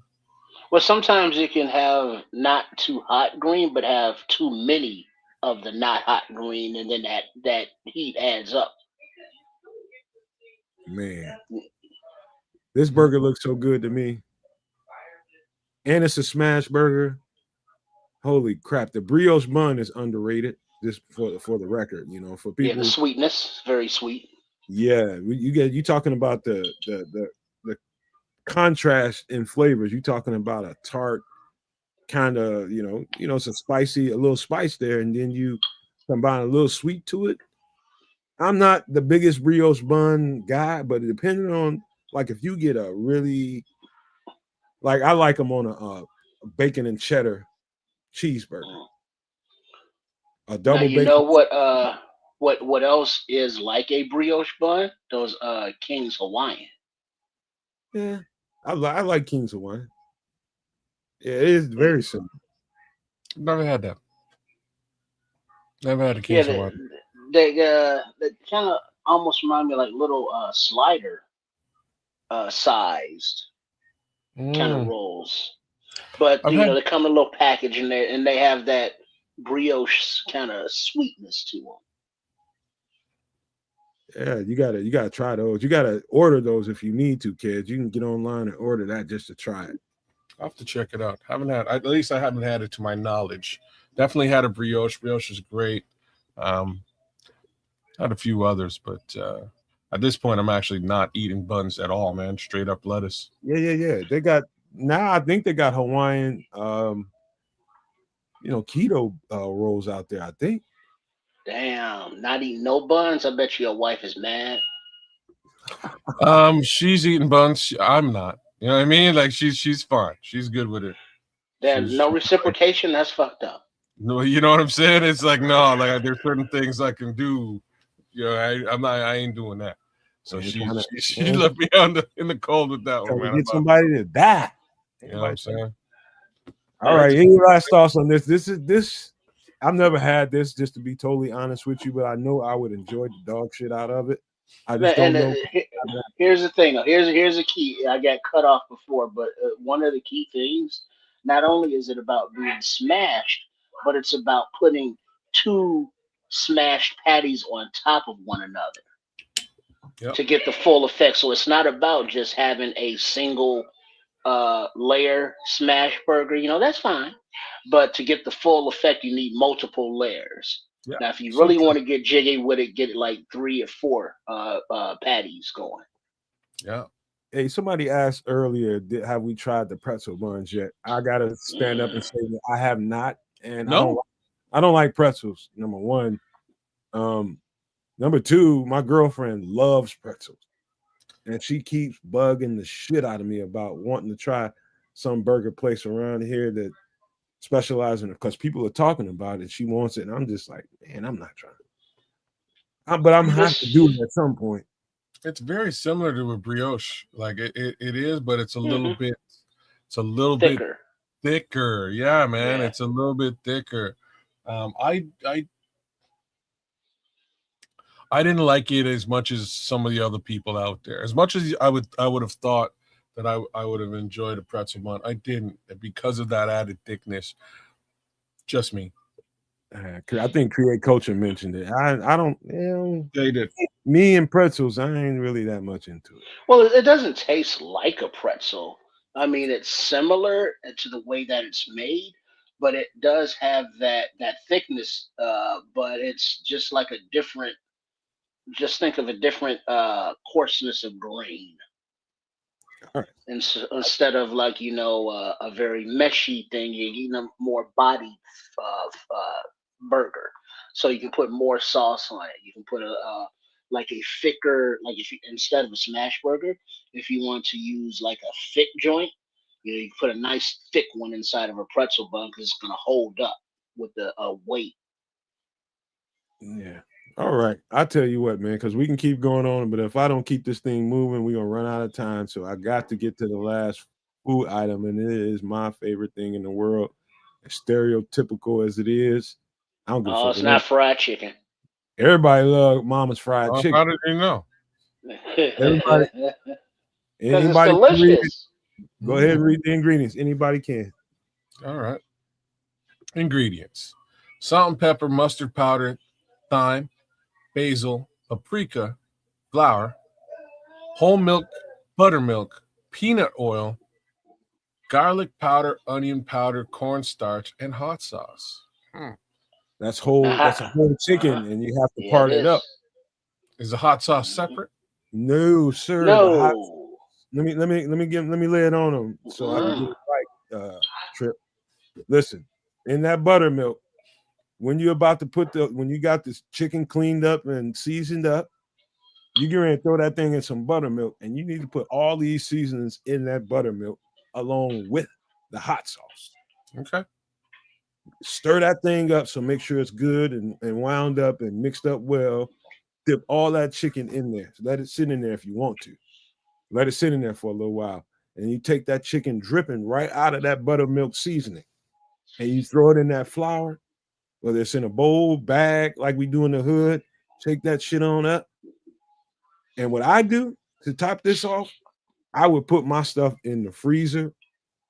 Well, sometimes you can have not too hot green, but have too many of the not hot green, and then that heat adds up. Man, this burger looks so good to me, and it's a smash burger. Holy crap! The brioche bun is underrated. Just for the record, for people. Yeah, the sweetness, very sweet. Yeah, you talking about the contrast in flavors. You talking about a tart kind of, it's a little spice there, and then you combine a little sweet to it. I'm not the biggest brioche bun guy, but depending on, like, if you get a really, like, I like them on a bacon and cheddar cheeseburger. A double now, you bacon. know what else is like a brioche bun? Those King's Hawaiian. Yeah, I like King's Hawaiian. Yeah, it is very simple. Never had that. Never had a King's Hawaiian. They kind of almost remind me of like little slider sized kind of rolls, but they come in a little package in there, and they have that brioche kind of sweetness to them. Yeah, you gotta try those. You gotta order those if you need to, kids. You can get online and order that just to try it. I'll have to check it out. At least I haven't had it to my knowledge. Definitely had a brioche. Brioche is great. Had a few others, but at this point, I'm actually not eating buns at all, man. Straight up lettuce. Yeah. They got now. I think they got Hawaiian, keto rolls out there. I think. Damn, not eating no buns. I bet your wife is mad. She's eating buns. I'm not. You know what I mean? Like she's fine. She's good with it. There's no reciprocation. That's fucked up. No, you know what I'm saying? It's like, no, like there's certain things I can do. I ain't doing that. So she left me in the cold with that one, man. Get somebody to die. You know what I'm saying? All right. Any last thoughts on this? This. I've never had this, just to be totally honest with you, but I know I would enjoy the dog shit out of it. I just don't know. here's the thing. Here's a key. I got cut off before, but one of the key things. Not only is it about being smashed, but it's about putting two smashed patties on top of one another Yep. to get the full effect. So it's not about just having a single layer smash burger. That's fine, but to get the full effect, you need multiple layers. Yeah. Now, if you So really true. want to get jiggy with it, get it like 3 or 4 patties going. Yeah. Hey, somebody asked earlier, have we tried the pretzel buns yet? I gotta stand up and say that I have not, and No. I don't like pretzels. Number one, number two, my girlfriend loves pretzels, and she keeps bugging the shit out of me about wanting to try some burger place around here that specializes in it because people are talking about it. She wants it, and I'm just like, man, I'm not trying. But I'm have to do it at some point. It's very similar to a brioche. Like it is, but it's a little bit. It's a little thicker. bit thicker. Yeah, man. Yeah. It's a little bit thicker. I didn't like it as much as some of the other people out there. As much as I would have thought that I would have enjoyed a pretzel bun. I didn't because of that added thickness. Just me. I think Create Culture mentioned it. I don't. They did. Me and pretzels, I ain't really that much into it. Well, it doesn't taste like a pretzel. I mean, it's similar to the way that it's made, but it does have that thickness. But it's just like a different. Just think of a different coarseness of grain. All right. Instead of like a very meshy thing, you're eating a more bodied burger. So you can put more sauce on it. You can put like a thicker, like if you, instead of a smash burger, if you want to use like a thick joint, you can put a nice thick one inside of a pretzel bun because it's gonna hold up with the weight. Yeah. All right. I'll tell you what, man, because we can keep going on, but if I don't keep this thing moving, we're gonna run out of time. So I got to get to the last food item, and it is my favorite thing in the world. As stereotypical as it is, I don't give a fuck. It's not fried chicken. Everybody love Mama's fried chicken. How did you know? Everybody, Because it's anybody can read it. delicious. Go ahead and read the ingredients. Anybody can. All right. Ingredients: salt and pepper, mustard powder, thyme, basil, paprika, flour, whole milk, buttermilk, peanut oil, garlic powder, onion powder, cornstarch, and hot sauce. That's a whole chicken, and you have to part it up. Is the hot sauce separate? No, sir. No. Let me lay it on them so I can get it right. Trip. Listen, in that buttermilk, when you're about to when you got this chicken cleaned up and seasoned up, you get ready to throw that thing in some buttermilk, and you need to put all these seasonings in that buttermilk along with the hot sauce. Okay. Stir that thing up, so make sure it's good and wound up and mixed up well. Dip all that chicken in there. Let it sit in there if you want to. Let it sit in there for a little while. And you take that chicken dripping right out of that buttermilk seasoning, and you throw it in that flour, whether it's in a bowl, bag, like we do in the hood. Take that shit on up. And what I do to top this off, I would put my stuff in the freezer,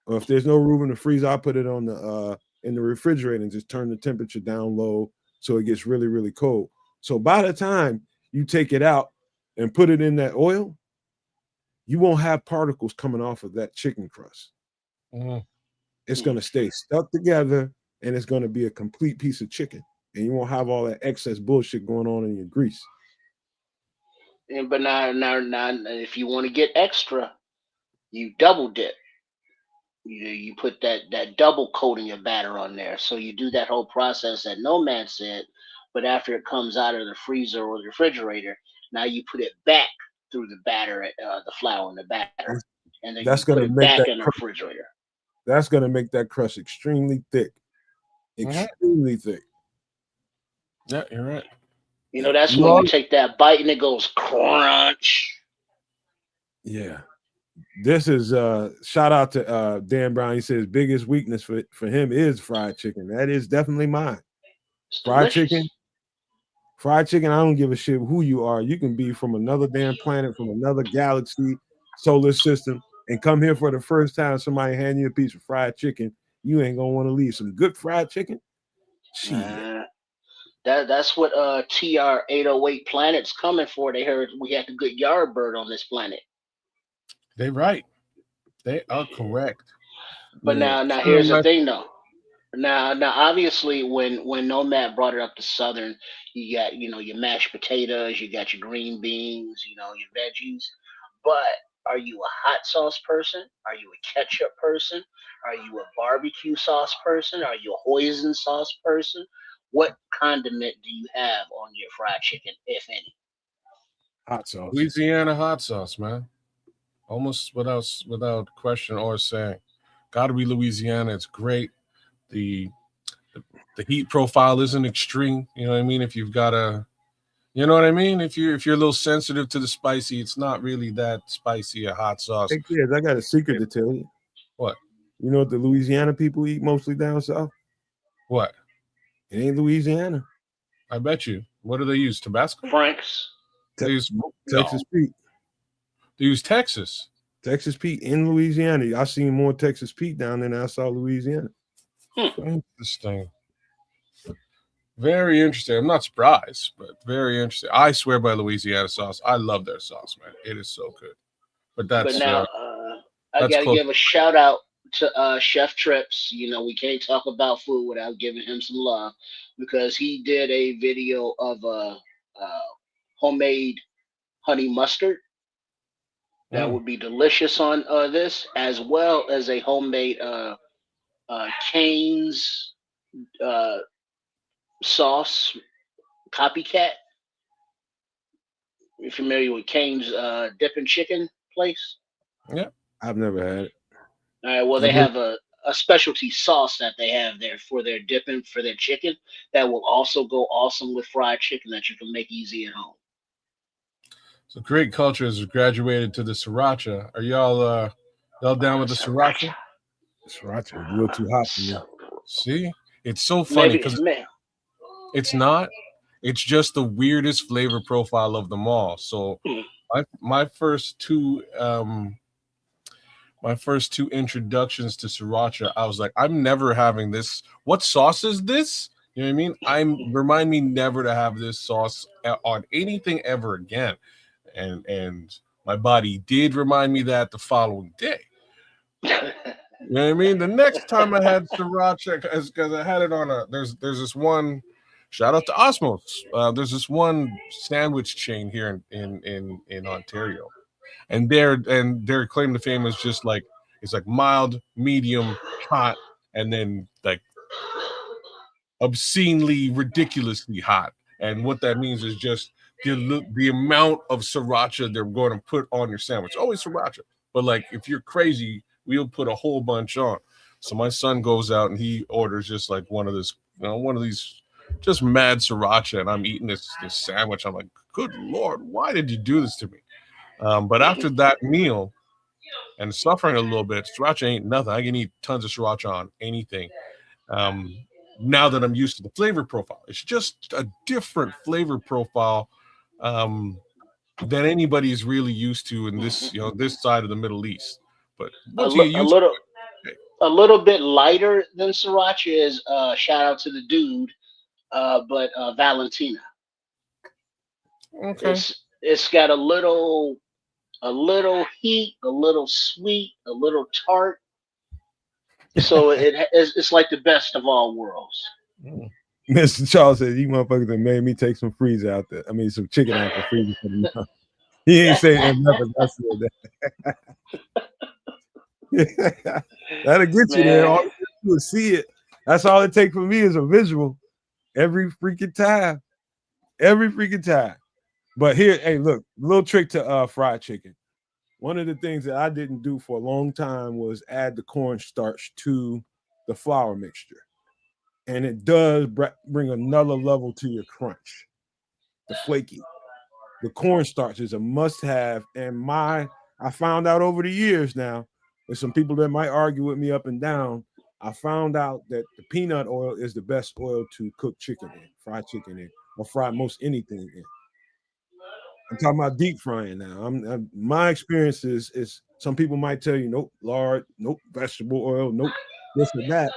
or if there's no room in the freezer, I'll put it on the in the refrigerator and just turn the temperature down low so it gets really, really cold. So by the time you take it out and put it in that oil, you won't have particles coming off of that chicken crust. It's going to stay stuck together, and it's going to be a complete piece of chicken, and you won't have all that excess bullshit going on in your grease. But now, if you want to get extra, you double dip. You put that double coating your batter on there. So you do that whole process that Nomad said, but after it comes out of the freezer or the refrigerator, now you put it back through the batter, the flour and the batter, and then that's you put gonna it make back that in the refrigerator. That's going to make that crust extremely thick. Extremely thick. Yeah, you're right. That's when you take that bite and it goes crunch. Yeah. This is shout out to Dan Brown. He says biggest weakness for him is fried chicken. That is definitely mine. Fried chicken. Fried chicken, I don't give a shit who you are. You can be from another damn planet, from another galaxy, solar system, and come here for the first time. Somebody hand you a piece of fried chicken. You ain't gonna want to leave. Some good fried chicken. Shit. That's what TR 808 Planet's coming for. They heard we had the good Yardbird on this planet. They right. They are correct. But Yeah. now here's the thing though. Now obviously when Nomad brought it up to Southern, you got your mashed potatoes, you got your green beans, your veggies. But are you a hot sauce person? Are you a ketchup person? Are you a barbecue sauce person? Are you a hoisin sauce person? What condiment do you have on your fried chicken, if any? Hot sauce. Louisiana hot sauce, man. Almost without question or saying. Gotta be Louisiana. It's great. The heat profile isn't extreme. You know what I mean? If you've got you know what I mean? If you're a little sensitive to the spicy, it's not really that spicy a hot sauce. Hey kids, I got a secret to tell you. What? You know what the Louisiana people eat mostly down south? What? It ain't Louisiana. I bet you. What do they use? Tabasco? Franks. They use Texas Pete. They use Texas. Texas Pete in Louisiana. I seen more Texas Pete down there than I saw Louisiana. Interesting. Very interesting. I'm not surprised, but very interesting. I swear by Louisiana sauce. I love their sauce, man. It is so good. But now I gotta give a shout out to Chef Trips. We can't talk about food without giving him some love because he did a video of homemade honey mustard that would be delicious on this, as well as a homemade Cane's sauce copycat. You familiar with Cane's dipping chicken place? Yeah, I've never had it. All right. Well, they have a specialty sauce that they have there for their dipping for their chicken that will also go awesome with fried chicken that you can make easy at home. So great culture has graduated to the sriracha. Are y'all down with the sriracha? Sriracha is a little too hot for me. See, it's so funny because it's not. It's just the weirdest flavor profile of them all. So my first two introductions to sriracha, I was like, I'm never having this. What sauce is this? You know what I mean? Remind me never to have this sauce on anything ever again. And my body did remind me that the following day. You know what I mean? The next time I had sriracha, because I had it on there's this one. Shout out to Osmos. There's this one sandwich chain here in Ontario, and their claim to fame is just like it's like mild, medium, hot, and then like obscenely, ridiculously hot. And what that means is just the amount of sriracha they're going to put on your sandwich. Always sriracha, but like if you're crazy, we'll put a whole bunch on. So my son goes out and he orders just like one of these just mad sriracha, and I'm eating this sandwich. I'm like, good Lord, why did you do this to me? But after that meal and suffering a little bit, sriracha ain't nothing. I can eat tons of sriracha on anything. Now that I'm used to the flavor profile, it's just a different flavor profile than anybody's really used to in this, this side of the Middle East. But a little bit lighter than sriracha is shout out to the dude, but Valentina. Okay. It's got a little heat, a little sweet, a little tart. So it's like the best of all worlds. Mr. Charles said, "You motherfuckers that made me take some freezer out there. I mean, some chicken out the freezer for them." He ain't saying nothing. I said that. That'll get you there. All you do is see it. That's all it takes for me is a visual. Every freaking time. But here, hey, look, little trick to fried chicken. One of the things that I didn't do for a long time was add the cornstarch to the flour mixture. And it does bring another level to your crunch. The flaky. The cornstarch is a must-have. And I found out over the years now, there's some people that might argue with me up and down. I found out that the peanut oil is the best oil to cook chicken in, fried chicken in. or fry most anything in. I'm talking about deep frying now. My experience is some people might tell you, nope, lard, nope, vegetable oil, nope, this or that.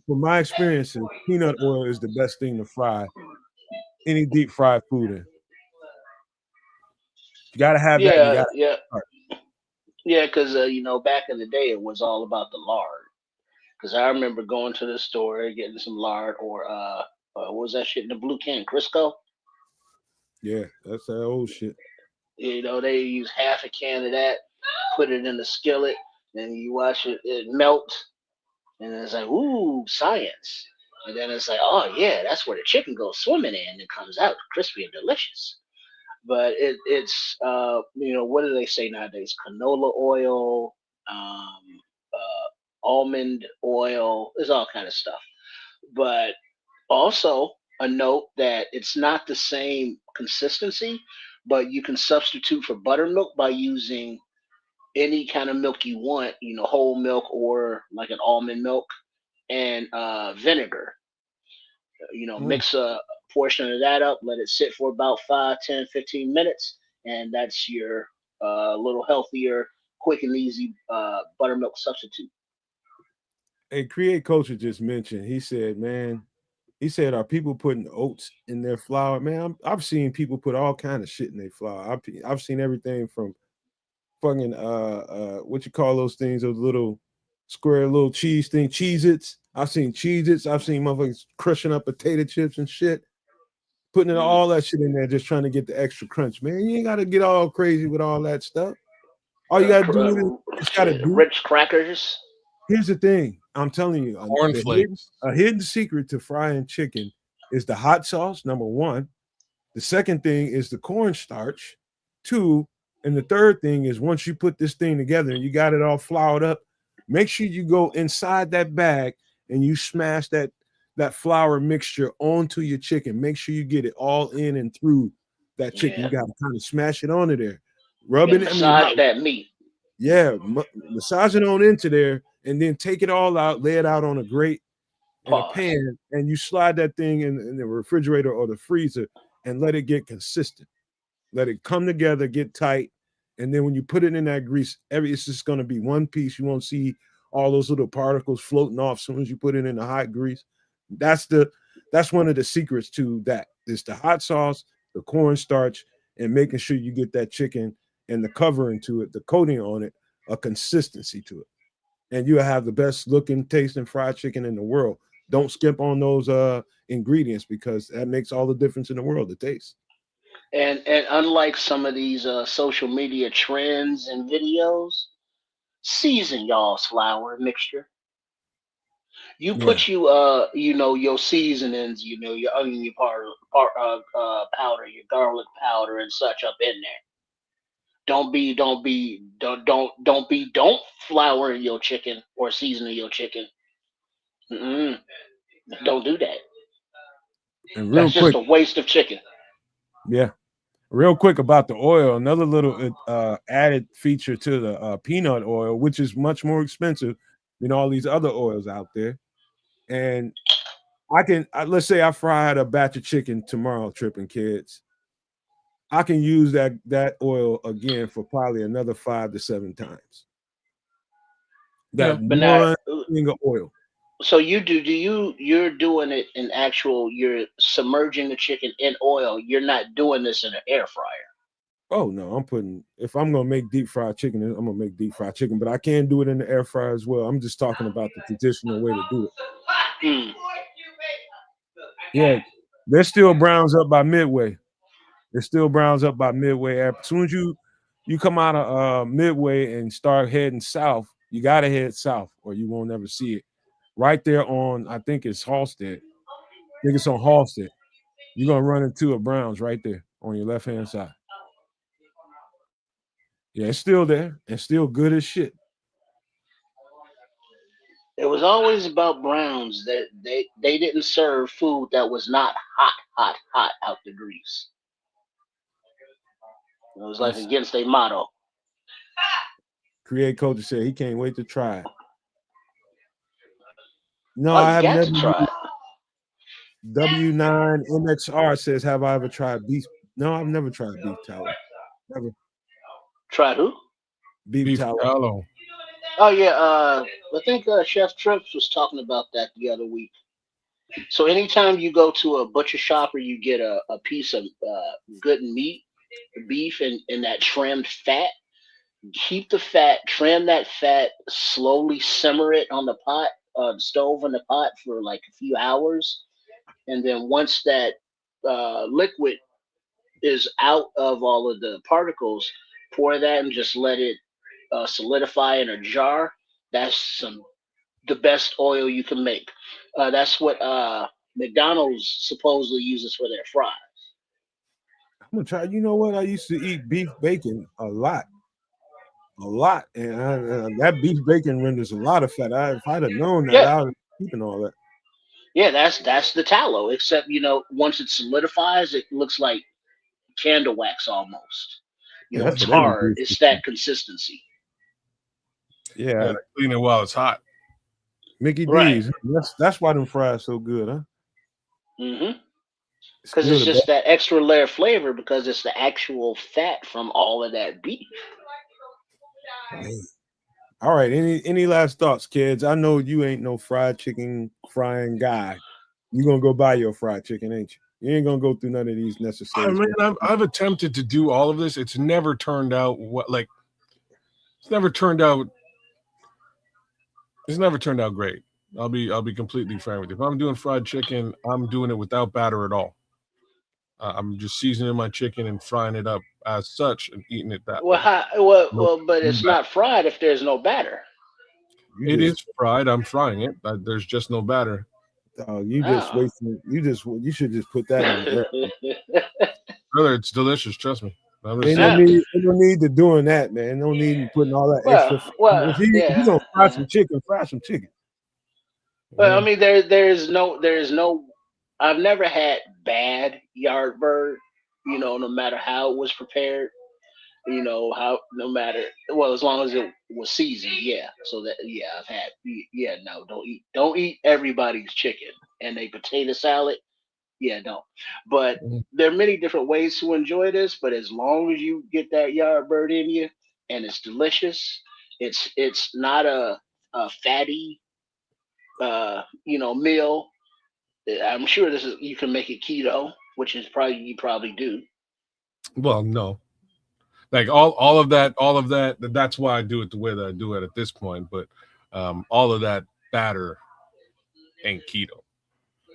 From my experiences, peanut oil is the best thing to fry any deep fried food in. You gotta have that. You Yeah, gotta yeah, start. yeah. Because back in the day, it was all about the lard. Because I remember going to the store getting some lard or what was that shit in the blue can, Crisco. Yeah, that's that old shit. They use half a can of that, put it in the skillet, and you watch it melt, and it's like, ooh, science. And then it's like, oh yeah, that's where the chicken goes swimming in and it comes out crispy and delicious. But it's what do they say nowadays? Canola oil, almond oil, there's all kind of stuff. But also a note that it's not the same consistency, but you can substitute for buttermilk by using any kind of milk you want, whole milk or like an almond milk and vinegar. Mm. Mix a portion of that up, let it sit for about 5, 10, 15 minutes, and that's your little healthier, quick and easy buttermilk substitute. Hey, Create Culture just mentioned. He said, man, are people putting oats in their flour? Man, I've seen people put all kind of shit in their flour. I've seen everything from fucking what you call those things, those little square little cheese thing, Cheez-Its. I've seen Cheez-Its. I've seen motherfuckers crushing up potato chips and shit, putting all that shit in there, just trying to get the extra crunch. Man, you ain't gotta get all crazy with all that stuff. All you gotta do is just gotta do. Rich crackers. Here's the thing. I'm telling you, Cornflakes. a hidden secret to frying chicken is the hot sauce, number one. The second thing is the cornstarch, two. And the third thing is once you put this thing together and you got it all floured up, make sure you go inside that bag and you smash that flour mixture onto your chicken. Make sure you get it all in and through that chicken. Yeah. You got to kind of smash it onto there, You rubbing it. massage that meat. Yeah, massage it on into there, and then take it all out, lay it out on a grate in a pan, and you slide that thing in the refrigerator or the freezer and let it get consistent. Let it come together, get tight, and then when you put it in that grease, it's just going to be one piece. You won't see all those little particles floating off as soon as you put it in the hot grease. That's one of the secrets to that. It's the hot sauce, the cornstarch, and making sure you get that chicken and the covering to it, the coating on it, a consistency to it. And you'll have the best looking, tasting fried chicken in the world. Don't skimp on those ingredients because that makes all the difference in the world, the taste. And unlike some of these social media trends and videos, season y'all's flour mixture. You Yeah. put your seasonings, your onion powder, your garlic powder, and such up in there. Don't flour your chicken or season your chicken. Mm-mm. Don't do that. And real That's just quick, a waste of chicken. yeah, real quick about the oil, another little added feature to the peanut oil, which is much more expensive than all these other oils out there. And let's say I fried a batch of chicken tomorrow, tripping kids. I can use that oil again for probably another 5 to 7 times. That Yeah. But now, one thing of oil. so you're doing it in you're submerging the chicken in oil. You're not doing this in an air fryer. Oh no, if I'm gonna make deep fried chicken, I'm gonna make deep fried chicken, but I can do it in the air fryer as well. I'm just talking about the traditional way to do it. Mm. Yeah, they're still browns up by midway. It still browns up by midway. As soon as you come out of midway and start heading south, you gotta head south or you won't ever see it. Right there on, I think it's Halstead. I think it's on Halstead. You're gonna run into a Browns right there on your left hand side. Yeah, it's still there and still good as shit. It was always about Browns that they didn't serve food that was not hot out the grease. It was like against their motto. Create Culture said he can't wait to try it. No, Oh, I you have got never to try used, it. W9 MXR says, "Have I ever tried beef?" No, I've never tried beef tallow. Never Try who? beef Beef tallow. tallow. Oh yeah, I think Chef Trips was talking about that the other week. So anytime you go to a butcher shop or you get a piece of good meat, beef, and that trimmed fat, keep the fat, trim that fat, slowly simmer it on the pot, the stove on the pot for like a few hours, and then once that liquid is out of all of the particles, pour that and just let it solidify in a jar. That's the best oil you can make. That's what McDonald's supposedly uses for their fries. I'm gonna try. You know what? I used to eat beef bacon a lot, and that beef bacon renders a lot of fat. If I'd have known that, Yeah, I would have keeping all that. yeah, that's the tallow. Except once it solidifies, it looks like candle wax almost. Yeah, that's It's what every hard. beef. It's that consistency. Yeah, Yeah, they clean it while it's hot. Mickey Right. D's. That's why them fries so good, huh? Mm-hmm. It's Because it's good. just that extra layer flavor because it's the actual fat from all of that beef. All right. Any last thoughts, kids? I know you ain't no fried chicken frying guy. You gonna go buy your fried chicken, ain't you? You ain't gonna go through none of these I necessary mean, steps. I've attempted to do all of this. It's never turned out it's never turned out great. I'll be completely frank with you. If I'm doing fried chicken, I'm doing it without batter at all. I'm just seasoning my chicken and frying it up as such and eating it that way. No, But no it's batter. not fried if there's no batter. You It just is fried. I'm frying it. There's just no batter. you just Oh. wasting. You should just put that in the air. Brother, it's delicious. Trust me. I'm just Ain't no saying. Yeah. need. Ain't no need to doing that, man. No need in putting all that extra. If you Yeah. gonna fry some chicken, fry some chicken. Well, I Yeah. mean, there is no. I've never had bad yardbird. No matter how it was prepared. How no matter well as long as it was seasoned. Yeah. So that I've had. Yeah. No, don't eat everybody's chicken and a potato salad. Yeah, don't. But Mhm. there are many different ways to enjoy this. But as long as you get that yardbird in you and it's delicious, it's not a fatty meal. I'm sure this is you can make it keto, which is probably you probably do. Well, no. Like all of that. That's why I do it the way that I do it at this point. But all of that batter ain't keto.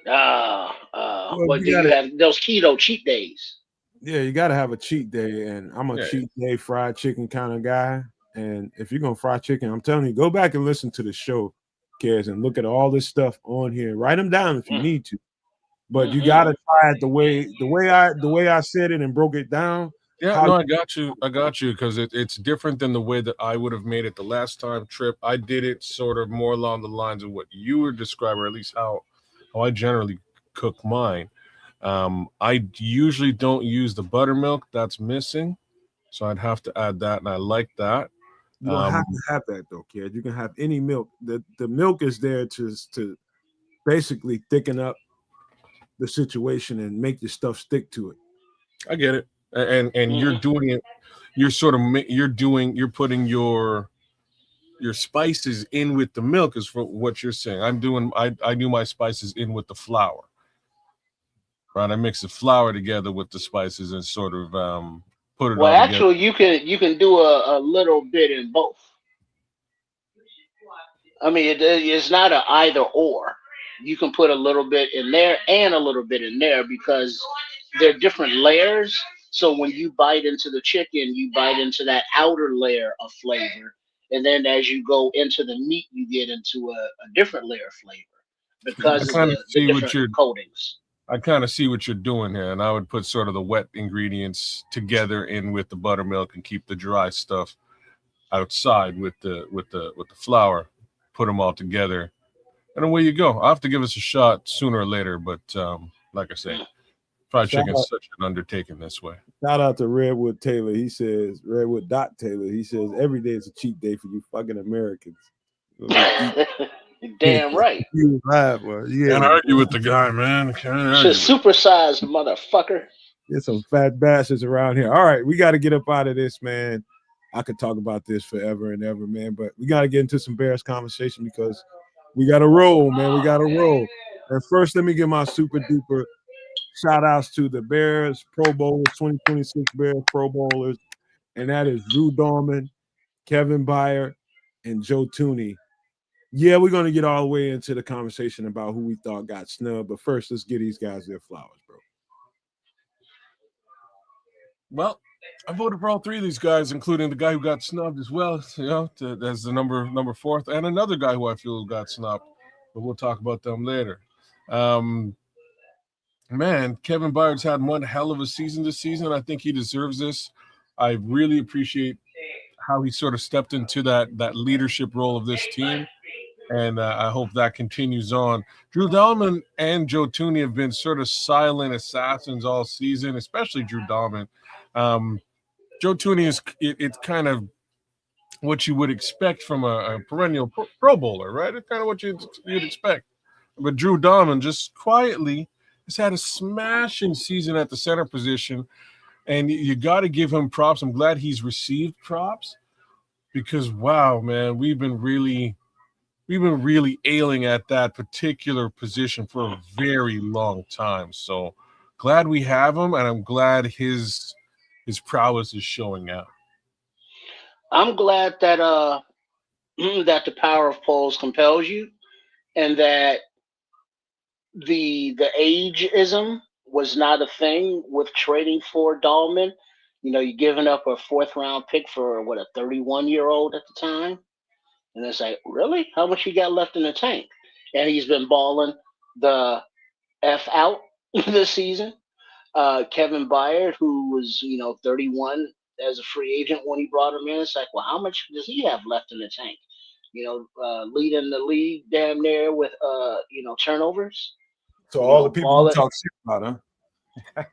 Well, But you do you gotta. have those keto cheat days? Yeah, you gotta have a cheat day, and I'm a Yeah. cheat day fried chicken kind of guy. And if you're gonna fry chicken, I'm telling you, go back and listen to the show, kids, and look at all this stuff on here. Write them down if you need to. But you Mm-hmm. gotta try it the way I said it and broke it down. Yeah, How no, I got you. I got you because it's different than the way that I would have made it the last time trip. I did it sort of more along the lines of what you were describing, or at least how I generally cook mine. I usually don't use the buttermilk that's missing, so I'd have to add that, and I like that. you don't Um, have to have that though, kid. You can have any milk. The milk is there to basically thicken up the situation and make your stuff stick to it. I get it, and you're Mm-hmm. doing it. You're sort of you're putting your spices in with the milk is for what you're saying. I do my spices in with the flour. Right, I mix the flour together with the spices and sort of put it Well, all together. actually, you can do a little bit in both. I mean, it's not a either or. You can put a little bit in there and a little bit in there because they're different layers. So when you bite into the chicken, you bite into that outer layer of flavor, and then as you go into the meat, you get into a different layer of flavor I because of kind of the see what different you're coatings. I kind of see what you're doing here, and I would put sort of the wet ingredients together in with the buttermilk and keep the dry stuff outside with the flour. Put them all together, and away you go. I'll have to give us a shot sooner or later, but like I say, fried Shout chicken out, is such an undertaking this way. shout out to Redwood Taylor. He says Redwood Taylor. He says every day is a cheat day for you fucking Americans. Eat, Damn right. You laugh, boy. Yeah, Can't argue with the guy, man. Can't argue. Just supersized motherfucker. there's some fat bastards around here. All right, we got to get up out of this, man. I could talk about this forever and ever, man, but we got to get into some Bears conversation because we got to roll, man. We got to roll. And first, let me give my super duper shout outs to the Bears Pro Bowlers, 2026 Bears Pro Bowlers, and that is Drew Dorman, Kevin Byard, and Joe Tooney. Yeah, we're going to get all the way into the conversation about who we thought got snubbed, but first, let's give these guys their flowers, bro. Well, I voted for all three of these guys, including the guy who got snubbed as well, as the number fourth, and another guy who I feel got snubbed, but we'll talk about them later. Man, Kevin Byard's had one hell of a season this season. I think he deserves this. I really appreciate how he sort of stepped into that leadership role of this team, and I hope that continues on. Drew Dalman and Joe Tooney have been sort of silent assassins all season, especially Drew Dalman. Joe Tooney it's kind of what you would expect from a perennial Pro Bowler, right? It's kind of what you'd expect. But Drew Dalman just quietly has had a smashing season at the center position, and you got to give him props. I'm glad he's received props because, wow, man, we've been really ailing at that particular position for a very long time. So glad we have him, and I'm glad his prowess is showing out. I'm glad that that the power of polls compels you, and that the ageism was not a thing with trading for Dahlman. You know, you're giving up a 4th-round pick for a 31-year-old at the time, and it's like, really? How much you got left in the tank? And he's been balling the f out this season. Kevin Byard, who was 31 as a free agent when he brought him in, it's like, well, how much does he have left in the tank? Leading the league damn near with turnovers. So all the people you talk shit about, huh?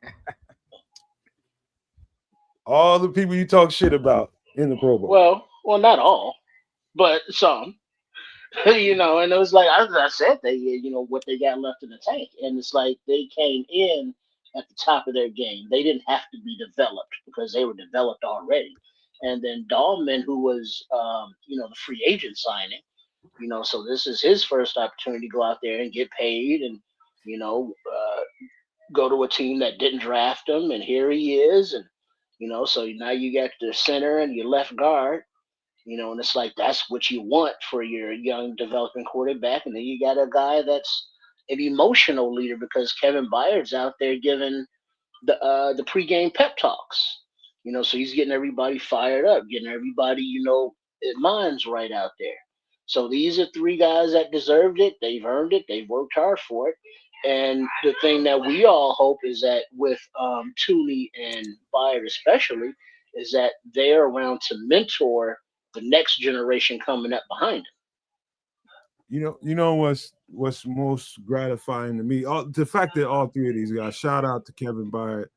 All the people you talk shit about in the Pro Bowl. Well, not all, but some. And it was like as I said, they what they got left in the tank, and it's like they came in at the top of their game. They didn't have to be developed because they were developed already. And then Dahlman, who was the free agent signing, so this is his first opportunity to go out there and get paid and go to a team that didn't draft him, and here he is, and so now you got the center and your left guard, and it's like that's what you want for your young developing quarterback, and then you got a guy that's an emotional leader because Kevin Byard's out there giving the pregame pep talks, so he's getting everybody fired up, getting everybody minds right out there. So these are three guys that deserved it. They've earned it. They've worked hard for it. And the thing that we all hope is that with Tooney and Byard especially, is that they're around to mentor the next generation coming up behind them. You know what's most gratifying to me? The fact that all three of these guys, shout out to Kevin Byard,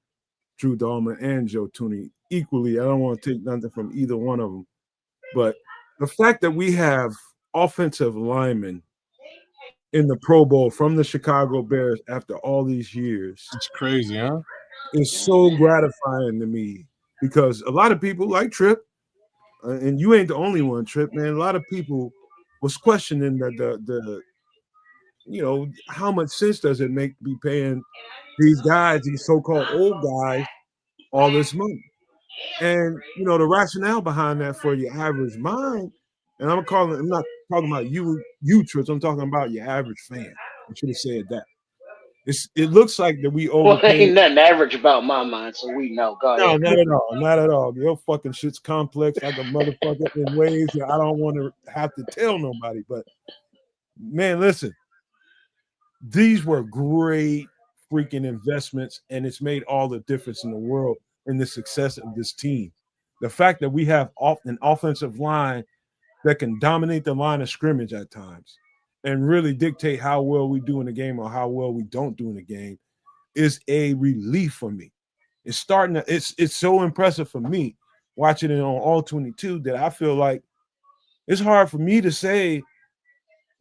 Drew Dalman, and Joe Tooney equally. I don't want to take nothing from either one of them, but the fact that we have offensive linemen in the Pro Bowl from the Chicago Bears after all these years. It's crazy, huh? It's so gratifying to me because a lot of people like Tripp, and you ain't the only one, Tripp, man. A lot of people was questioning the how much sense does it make to be paying these guys, these so-called old guys, all this money? And the rationale behind that for your average mind, and I'm not talking about you Trips, I'm talking about your average fan. I should have said that. It looks like that we overpaid. Well, ain't nothing average about my mind, so we know. Go ahead. No, not at all. Not at all. Your fucking shit's complex like a motherfucker in ways that I don't want to have to tell nobody. But man, listen, these were great freaking investments, and it's made all the difference in the world in the success of this team. The fact that we have an offensive line that can dominate the line of scrimmage at times and really dictate how well we do in the game or how well we don't do in the game is a relief for me. It's so impressive for me watching it on All 22 that I feel like it's hard for me to say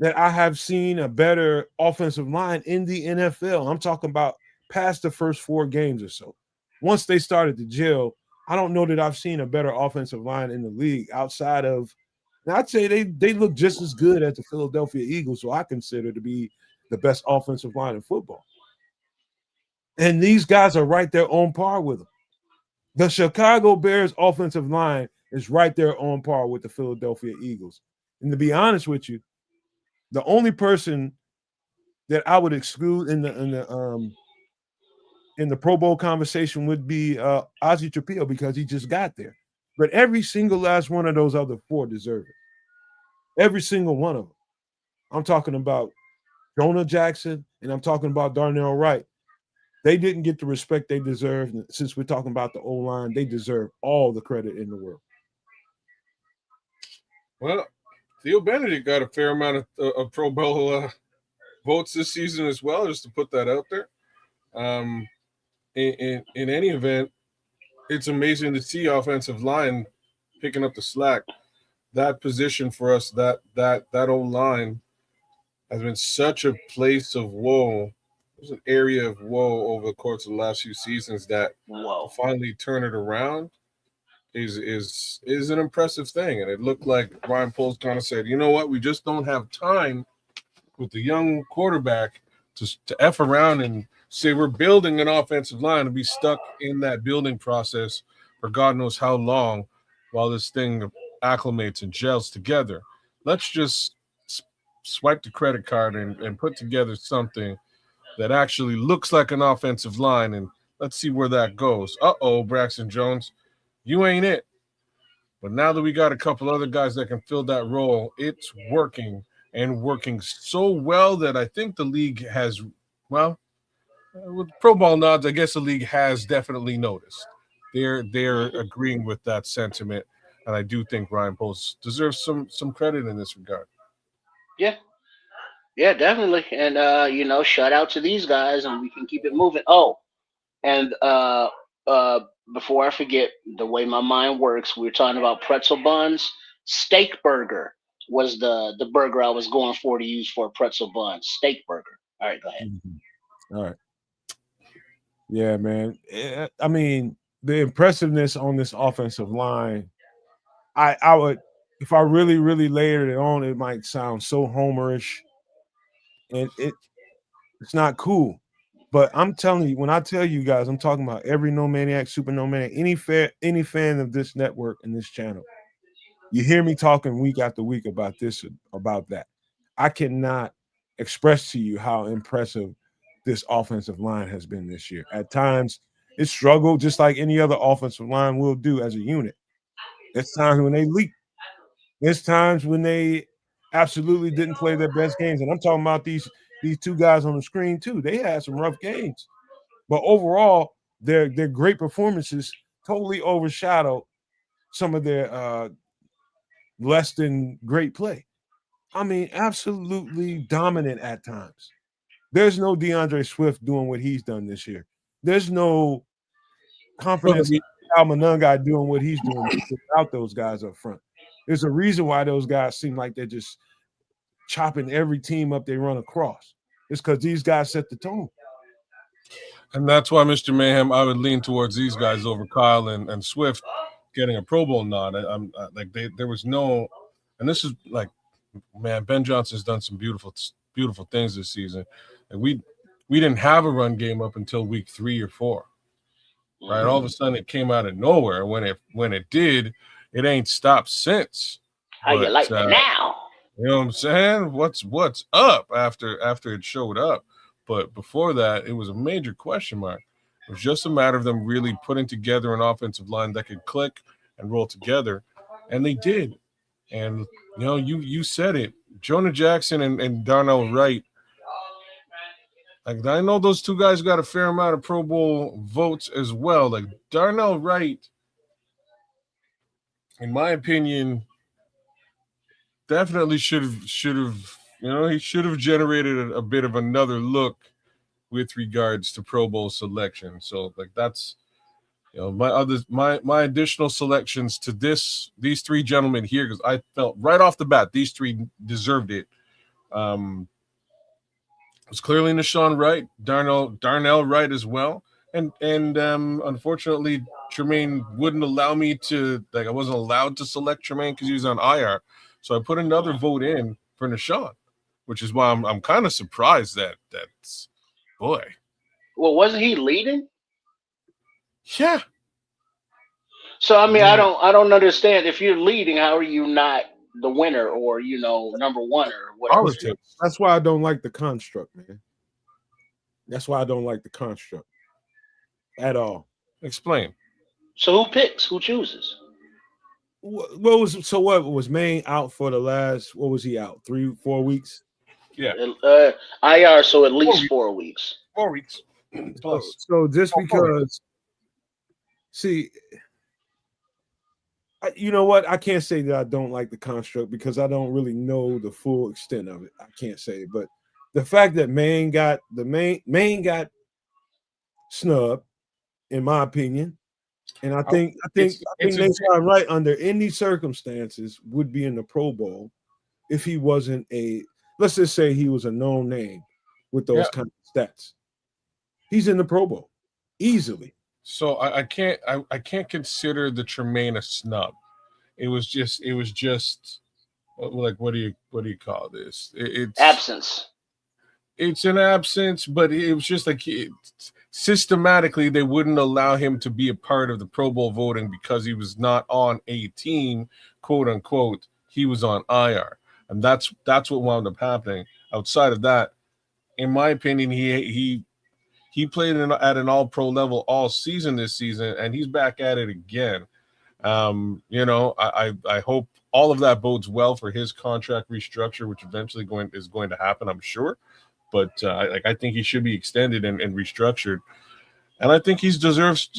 that I have seen a better offensive line in the NFL. I'm talking about past the first 4 games or so. Once they started to gel, I don't know that I've seen a better offensive line in the league outside of. Now I'd say they look just as good as the Philadelphia Eagles, who I consider to be the best offensive line in football. And these guys are right there on par with them. The Chicago Bears offensive line is right there on par with the Philadelphia Eagles. And to be honest with you, the only person that I would exclude in the Pro Bowl conversation would be Ozzie Trapillo, because he just got there. But every single last one of those other 4 deserve it. Every single one of them. I'm talking about Jonah Jackson, and I'm talking about Darnell Wright. They didn't get the respect they deserve. Since we're talking about the O-line, they deserve all the credit in the world. Well, Theo Benedict got a fair amount of Pro Bowl votes this season as well, just to put that out there. In any event, it's amazing to see offensive line picking up the slack. That position for us, that O-line has been such a place of woe. There's an area of woe over the course of the last few seasons that to finally turn it around is an impressive thing. And it looked like Ryan Poles kind of said, you know what, we just don't have time with the young quarterback to F around and say we're building an offensive line and be stuck in that building process for God knows how long while this thing acclimates and gels together. Let's just swipe the credit card and put together something that actually looks like an offensive line, and let's see where that goes. Braxton Jones, you ain't it. But now that we got a couple other guys that can fill that role, it's working, and working so well that I think the league has, well, with Pro Bowl nods, I guess the league has definitely noticed. They're agreeing with that sentiment, and I do think Ryan Poles deserves some credit in this regard. Yeah, definitely. And shout out to these guys, and we can keep it moving. And before I forget, the way my mind works, we were talking about pretzel buns. Steak burger was the burger I was going for to use for a pretzel bun. Steak burger. All right, go ahead. Mm-hmm. All right. Yeah, man. I mean, the impressiveness on this offensive line, I would, if I really, really layered it on, it might sound so homerish, and it's not cool. But I'm telling you, when I tell you guys, I'm talking about every no maniac, super no maniac, any fan of this network and this channel. You hear me talking week after week about this, about that. I cannot express to you how impressive this offensive line has been this year. At times, it struggled just like any other offensive line will do as a unit. There's times when they leak. There's times when they absolutely didn't play their best games. And I'm talking about these 2 guys on the screen too. They had some rough games. But overall, their great performances totally overshadow some of their less than great play. I mean, absolutely dominant at times. There's no DeAndre Swift doing what he's done this year. There's no confidence in Al Monunga doing what he's doing without those guys up front. There's a reason why those guys seem like they're just chopping every team up they run across. It's because these guys set the tone. And that's why, Mr. Mayhem, I would lean towards these guys over Kyle and Swift getting a Pro Bowl nod. There was no, and this is like, man, Ben Johnson's done some beautiful things this season. And we didn't have a run game up until week 3 or 4, right? All of a sudden it came out of nowhere. When it did, it ain't stopped since. How you like that now? You know what I'm saying? What's up after it showed up? But before that, it was a major question mark. It was just a matter of them really putting together an offensive line that could click and roll together, and they did. And you said it, Jonah Jackson and Darnell Wright. Like, I know those 2 guys got a fair amount of Pro Bowl votes as well. Like, Darnell Wright, in my opinion, definitely should have. He should have generated a bit of another look with regards to Pro Bowl selection. So, like, that's my additional selections to these 3 gentlemen here, because I felt right off the bat these 3 deserved it. was clearly Nashawn Wright, Darnell Wright as well, and unfortunately Tremaine wouldn't allow me to, like, I wasn't allowed to select Tremaine because he was on IR, so I put another vote in for Nashawn, which is why I'm kind of surprised that's boy. Well, wasn't he leading? Yeah. So I mean, I don't understand. If you're leading, how are you not the winner or number one or whatever? Politics. That's why I don't like the construct, man. That's why I don't like the construct at all. Explain. So who picks? Who chooses? What was Maine out for the last? What was he out? 3-4 weeks? Yeah. IR, so at least 4 weeks. 4 weeks. Plus. So just because, see, you know what? I can't say that I don't like the construct because I don't really know the full extent of it. I can't say, but the fact that Maine got snubbed, in my opinion, and I think Nashawn Wright under any circumstances would be in the Pro Bowl if he wasn't let's just say he was a known name with those kind of stats. He's in the Pro Bowl easily. So I can't consider the Tremaine a snub. It was just like, what do you call this? It's absence. It's an absence, but it was just like systematically they wouldn't allow him to be a part of the Pro Bowl voting because he was not on a team, quote unquote. He was on IR, and that's what wound up happening. Outside of that, in my opinion, he played at an all-pro level all season this season, and he's back at it again. I hope all of that bodes well for his contract restructure, which eventually is going to happen, I'm sure. But I think he should be extended and restructured, and I think he deserves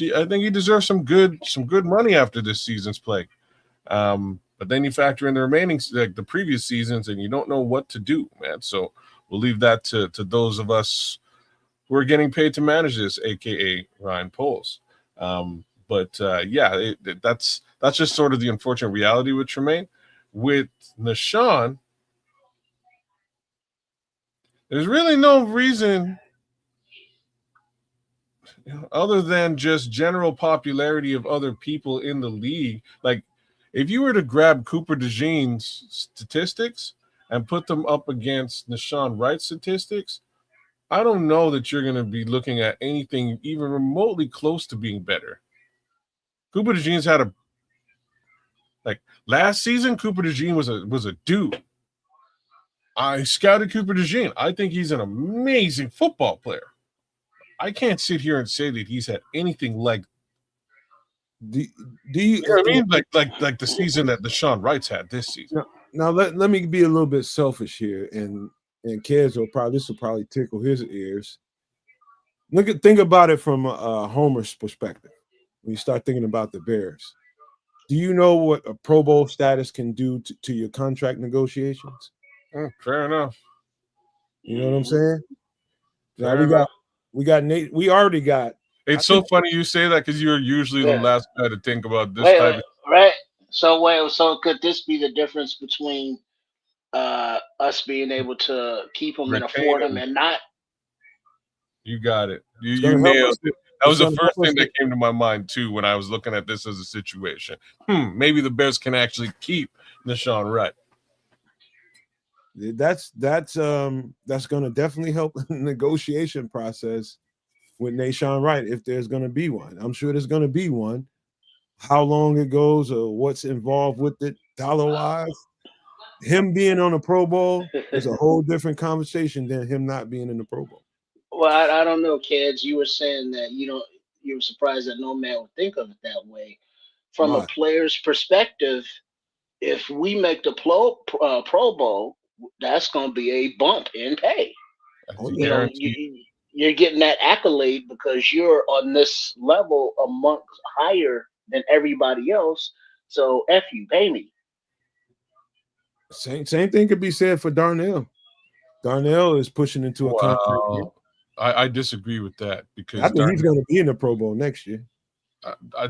some good money after this season's play. But then you factor in the remaining, like the previous seasons, and you don't know what to do, man. So we'll leave that to those of us who are getting paid to manage this, aka Ryan Poles. That's just sort of the unfortunate reality with Tremaine. With Nashawn, there's really no reason other than just general popularity of other people in the league. Like, if you were to grab Cooper DeJean's statistics and put them up against Nashawn Wright's statistics, I don't know that you're going to be looking at anything even remotely close to being better. Cooper DeJean's had last season, Cooper DeJean was a dude. I scouted Cooper DeJean. I think he's an amazing football player. I can't sit here and say that he's had anything like. Do you know what I mean? Like the season that Nashawn Wright's had this season. Now let me be a little bit selfish here, and Kez this will probably tickle his ears. Think about it from a Homer's perspective. When you start thinking about the Bears, do you know what a Pro Bowl status can do to your contract negotiations? Fair enough. You know what I'm saying? Now we already got. It's so funny you say that because you're usually the last guy to think about this type of. Right. So could this be the difference between us being able to keep them and afford them and not? You got it. You nailed it. That was the first thing that came to my mind too when I was looking at this as a situation. Maybe the Bears can actually keep Nashawn Wright. That's going to definitely help the negotiation process with Nashawn Wright if there's going to be one. I'm sure there's going to be one. How long it goes or what's involved with it, dollar-wise, him being on a Pro Bowl is a whole different conversation than him not being in the Pro Bowl. Well, I don't know, kids. You were saying that you were surprised that no man would think of it that way. From a player's perspective, if we make the Pro Bowl, that's going to be a bump in pay. You're getting that accolade because you're on this level amongst higher than everybody else. So F you, pay me. Same thing could be said for Darnell. Darnell is pushing into a contract. I disagree with that because I think he's going to be in the Pro Bowl next year.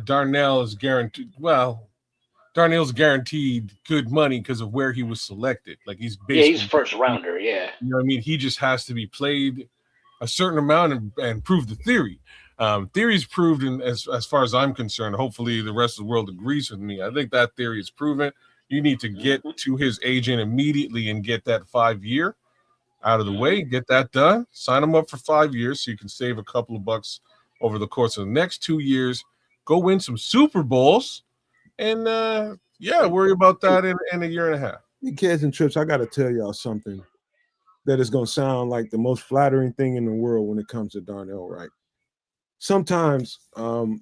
Darnell is guaranteed. Well, Darnell's guaranteed good money because of where he was selected. Like he's Yeah, he's basically, first rounder. Yeah. you know what I mean? He just has to be played a certain amount and prove the theory. Theory's proved, as far as I'm concerned. Hopefully, the rest of the world agrees with me. I think that theory is proven. You need to get to his agent immediately and get that 5-year out of the way. Get that done. Sign him up for 5 years so you can save a couple of bucks over the course of the next 2 years. Go win some Super Bowls, and worry about that in a year and a half. Kids and Trips, I got to tell y'all something that is going to sound like the most flattering thing in the world when it comes to Darnell Wright. Sometimes, and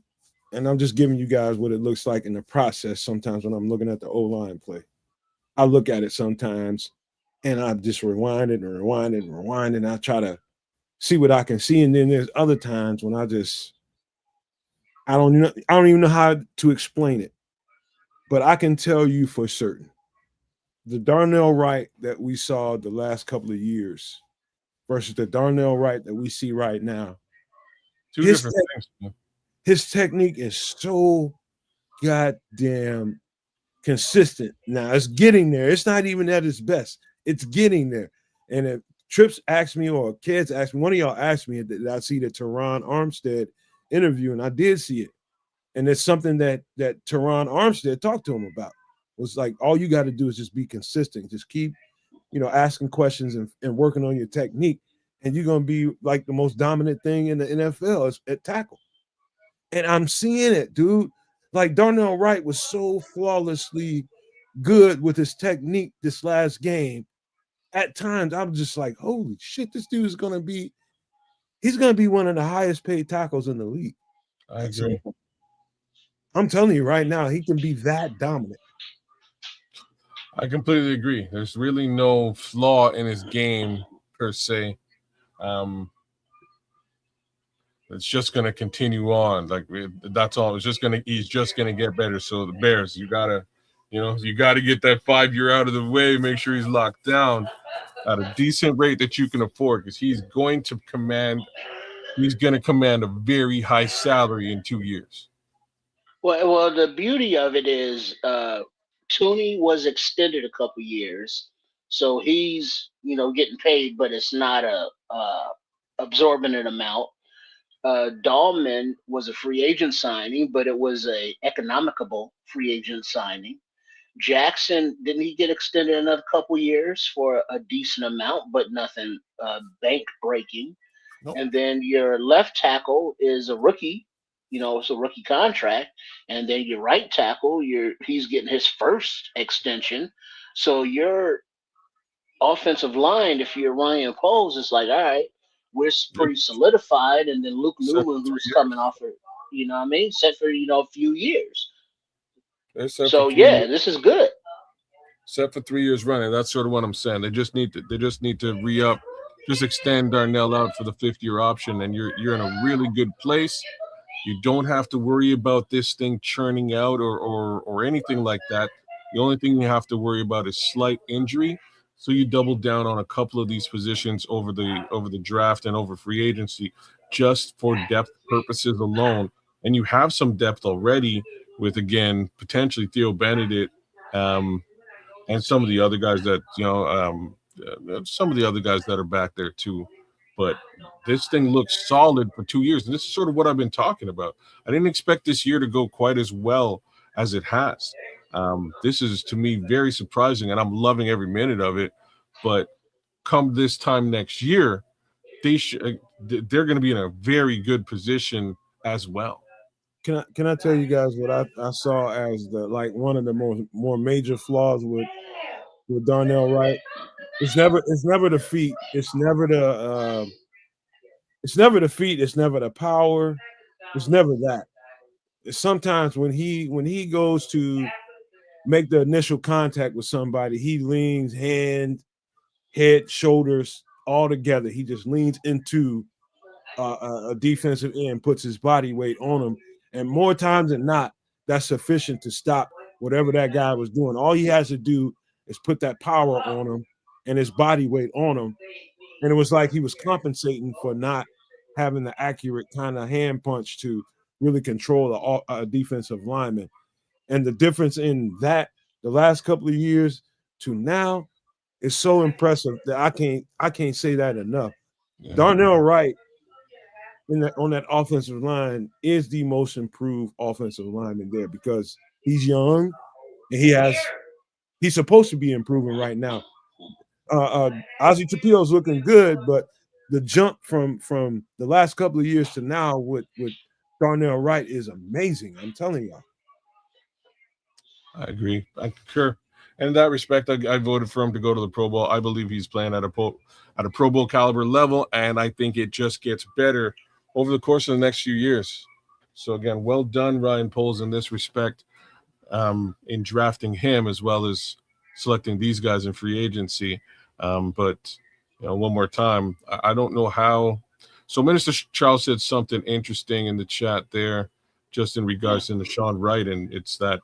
I'm just giving you guys what it looks like in the process. Sometimes when I'm looking at the O-line play, I look at it sometimes and I just rewind it and rewind it and rewind it. And I try to see what I can see. And then there's other times when I don't even know how to explain it. But I can tell you for certain, the Darnell Wright that we saw the last couple of years versus the Darnell Wright that we see right now, Two different things. His technique is so goddamn consistent. Now it's getting there. It's not even at its best. It's getting there. And if Trips asked me or kids asked me, one of y'all asked me that I see the Teron Armstead interview, and I did see it. And it's something that Teron Armstead talked to him about. It was like, all you got to do is just be consistent. Just keep, asking questions and working on your technique. And you're going to be like the most dominant thing in the NFL at tackle. And I'm seeing it, dude. Like Darnell Wright was so flawlessly good with his technique this last game. At times, I'm just like, holy shit, this dude is going to be one of the highest paid tackles in the league. I agree. I'm telling you right now, he can be that dominant. I completely agree. There's really no flaw in his game per se. It's just going to continue on. Like that's all. He's just going to get better. So the Bears, you gotta get that 5-year out of the way. Make sure he's locked down at a decent rate that you can afford, because he's going to command a very high salary in 2 years. Well, the beauty of it is Tooney was extended a couple years, so he's getting paid, but it's not a absorbent amount. Dahlman was a free agent signing, but it was a economicable free agent signing. Jackson, didn't he get extended another couple years for a decent amount, but nothing bank breaking? Nope. And then your left tackle is a rookie. It's a rookie contract. And then your right tackle, he's getting his first extension. So your offensive line, if you're Ryan Poles, it's like, all right, we're pretty solidified. And then Luke Newman, who's coming off of, set for, a few years. So this is good. Set for 3 years running. That's sort of what I'm saying. They just need to re-up, just extend Darnell out for the 5th-year option, and you're in a really good place. You don't have to worry about this thing churning out or anything like that. The only thing you have to worry about is slight injury. So you double down on a couple of these positions over the draft and over free agency, just for depth purposes alone. And you have some depth already with, again, potentially Theo Benedict, and some of the other guys that are back there too. But this thing looks solid for 2 years, and this is sort of what I've been talking about. I didn't expect this year to go quite as well as it has. This is, to me, very surprising, and I'm loving every minute of it. But come this time next year, they're going to be in a very good position as well. Can I tell you guys what I saw as one of the more major flaws with Darnell Wright? It's never the feet. It's never the feet. It's never the power. It's never that. It's sometimes when he goes to make the initial contact with somebody, he leans head, shoulders all together. He just leans into a defensive end, puts his body weight on him. And more times than not, that's sufficient to stop whatever that guy was doing. All he has to do is put that power on him and his body weight on him. And it was like he was compensating for not having the accurate kind of hand punch to really control a defensive lineman. And the difference in that the last couple of years to now is so impressive that I can't say that enough. Yeah. Darnell Wright on that offensive line is the most improved offensive lineman there because he's young and he's supposed to be improving right now. Ozzie Tapio's looking good, but the jump from the last couple of years to now with Darnell Wright is amazing. I'm telling y'all. I agree. I concur. And in that respect, I voted for him to go to the Pro Bowl. I believe he's playing at a Pro Bowl caliber level, and I think it just gets better over the course of the next few years. So again, well done, Ryan Poles, in this respect, in drafting him as well as selecting these guys in free agency. But one more time, I don't know how. So Minister Charles said something interesting in the chat there, just in regards to Sean Wright, and it's that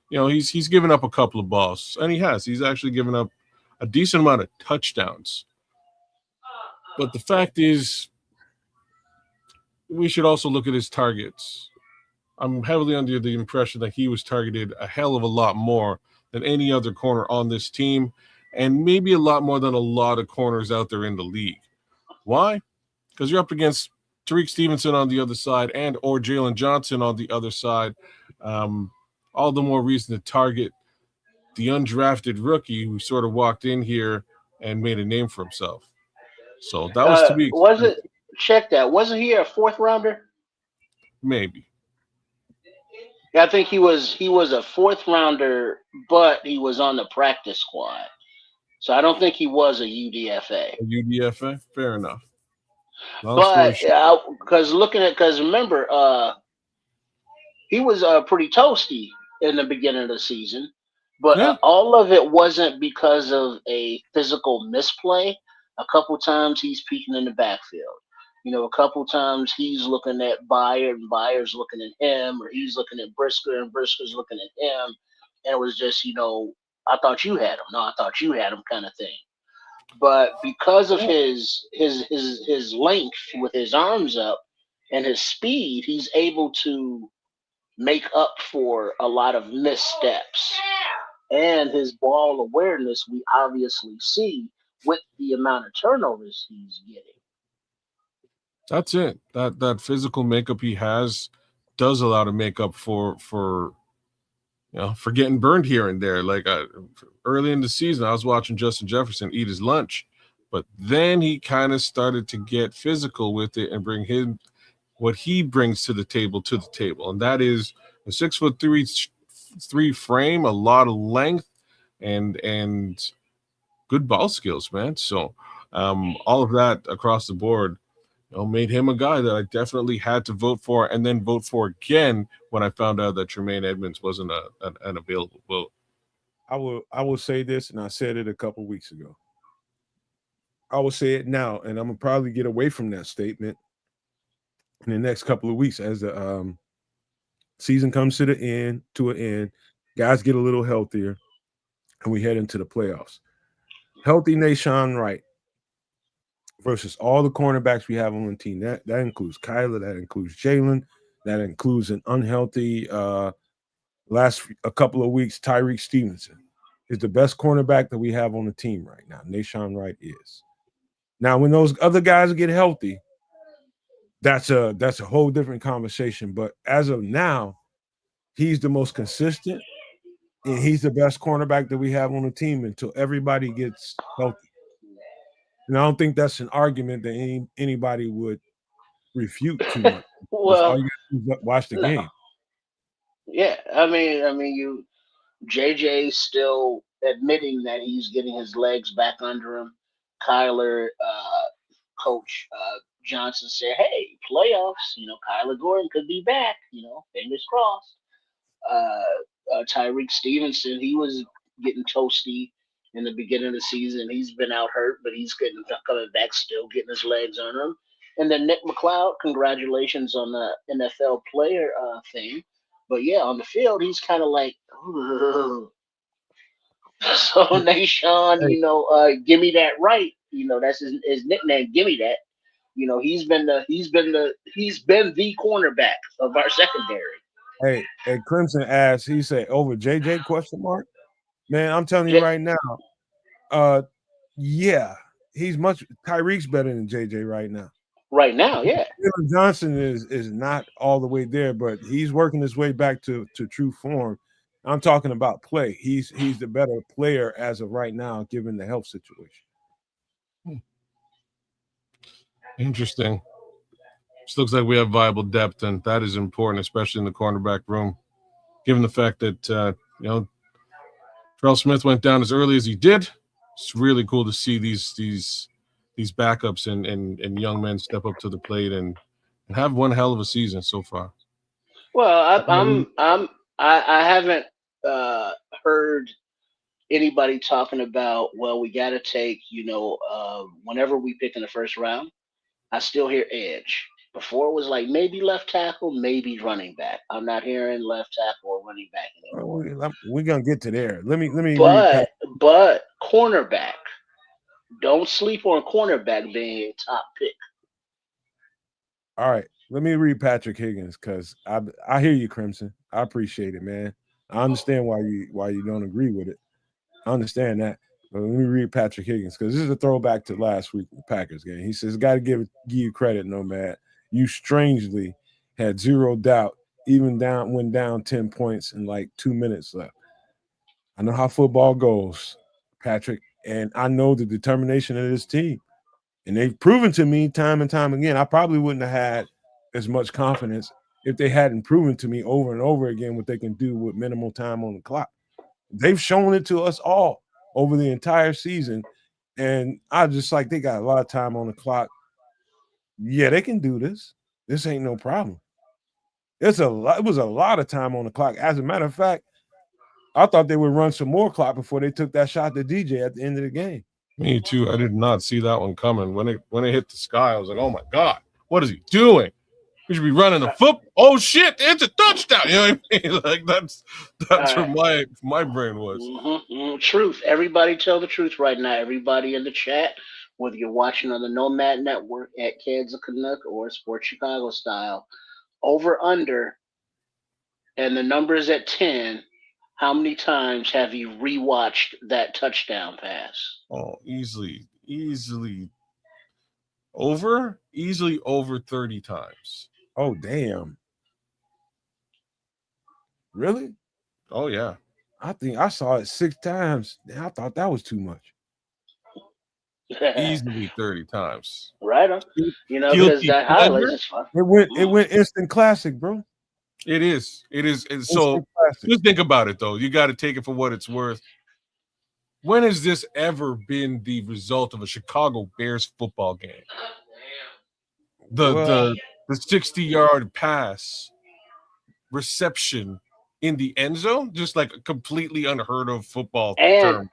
he's given up a couple of balls, and he's actually given up a decent amount of touchdowns. But the fact is, we should also look at his targets. I'm heavily under the impression that he was targeted a hell of a lot more than any other corner on this team, and maybe a lot more than a lot of corners out there in the league. Why? Because you're up against Tariq Stevenson on the other side or Jalen Johnson on the other side. All the more reason to target the undrafted rookie who sort of walked in here and made a name for himself. So that was to be expected. Check that. Wasn't he a fourth rounder? Maybe. Yeah, I think he was a fourth rounder, but he was on the practice squad. So I don't think he was a UDFA. A UDFA? Fair enough. But because remember, he was pretty toasty in the beginning of the season, but all of it wasn't because of a physical misplay. A couple times he's peeking in the backfield. A couple times he's looking at Bayer and Bayer's looking at him, or he's looking at Brisker and Brisker's looking at him, and it was just I thought you had him. No, I thought you had him, kind of thing. But because of his length with his arms up and his speed, he's able to make up for a lot of missteps. And his ball awareness, we obviously see with the amount of turnovers he's getting. That's it. That physical makeup he has does allow to make up for getting burned here and there. Like early in the season, I was watching Justin Jefferson eat his lunch, but then he kind of started to get physical with it and bring what he brings to the table, and that is a 6'3" frame, a lot of length, and good ball skills, man. So all of that across the board, made him a guy that I definitely had to vote for, and then vote for again when I found out that Tremaine Edmonds wasn't an available vote. I will say this, and I said it a couple weeks ago. I will say it now, and I'm gonna probably get away from that statement in the next couple of weeks as the season comes to an end, guys get a little healthier, and we head into the playoffs. Healthy Nahshon Wright versus all the cornerbacks we have on the team. That includes Kyler, that includes Jalen, that includes an unhealthy last a couple of weeks, Tariq Stevenson is the best cornerback that we have on the team right now. Nahshon Wright is. Now, when those other guys get healthy, that's a whole different conversation. But as of now, he's the most consistent, and he's the best cornerback that we have on the team until everybody gets healthy. And I don't think that's an argument that anybody would refute too much. Well, all you got to do is watch the game. Yeah, I mean, JJ's still admitting that he's getting his legs back under him. Kyler, Coach Johnson said, "Hey, playoffs. Kyler Gordon could be back. Fingers crossed." Tariq Stevenson, he was getting toasty in the beginning of the season. He's been out hurt, but he's coming back, still getting his legs under him. And then Nick McLeod, congratulations on the NFL player thing. But yeah, on the field, he's kind of like, ugh. So Nahshon, give me that right. That's his nickname. Give me that. He's been the cornerback of our secondary. Hey, Crimson asked, he said, over JJ question mark? Man, I'm telling you Yeah, right now, yeah, Tyreek's better than JJ right now. right now, yeah. Jalen Johnson is not all the way there, but he's working his way back to true form. I'm talking about play. He's the better player as of right now, given the health situation. Interesting. This looks like we have viable depth, and that is important, especially in the cornerback room, given the fact that Terrell Smith went down as early as he did. It's really cool to see these backups and young men step up to the plate and have one hell of a season so far. Well, I haven't heard anybody talking about, well, we got to take, whenever we pick in the first round, I still hear edge. Before it was like maybe left tackle, maybe running back. I'm not hearing left tackle or running back anymore. We're gonna get to there. Let me read. But cornerback, don't sleep on cornerback being top pick. All right, let me read Patrick Higgins because I hear you, Crimson. I appreciate it, man. I understand why you don't agree with it. I understand that. But let me read Patrick Higgins because this is a throwback to last week the Packers game. He says, "Got to give you credit, Nomad. You strangely had zero doubt, even when down 10 points and like 2 minutes left. I know how football goes, Patrick, and I know the determination of this team. And they've proven to me time and time again, I probably wouldn't have had as much confidence if they hadn't proven to me over and over again what they can do with minimal time on the clock. They've shown it to us all over the entire season. And I just like they got a lot of time on the clock. Yeah, they can do this. This ain't no problem. It was a lot of time on the clock. As a matter of fact, I thought they would run some more clock before they took that shot to DJ at the end of the game. Me too. I did not see that one coming. When it hit the sky, I was like, oh my God, what is he doing? We should be running the foot. Oh shit, it's a touchdown. You know what I mean? Like that's where my brain was. Truth. Everybody tell the truth right now. Everybody in the chat, whether you're watching on the Nomad Network at Kids of Canuck or Sports Chicago Style, over under, and the number is at 10. How many times have you rewatched that touchdown pass? Oh, easily over 30 times. Oh, damn. Really? Oh, yeah. I think I saw it 6 times. I thought that was too much. Easily 30 times. Right on. Because that highlights is fun. It went instant classic, bro. It is. And so just think about it, though. You got to take it for what it's worth. When has this ever been the result of a Chicago Bears football game? The 60-yard pass reception in the end zone, just like a completely unheard of football term.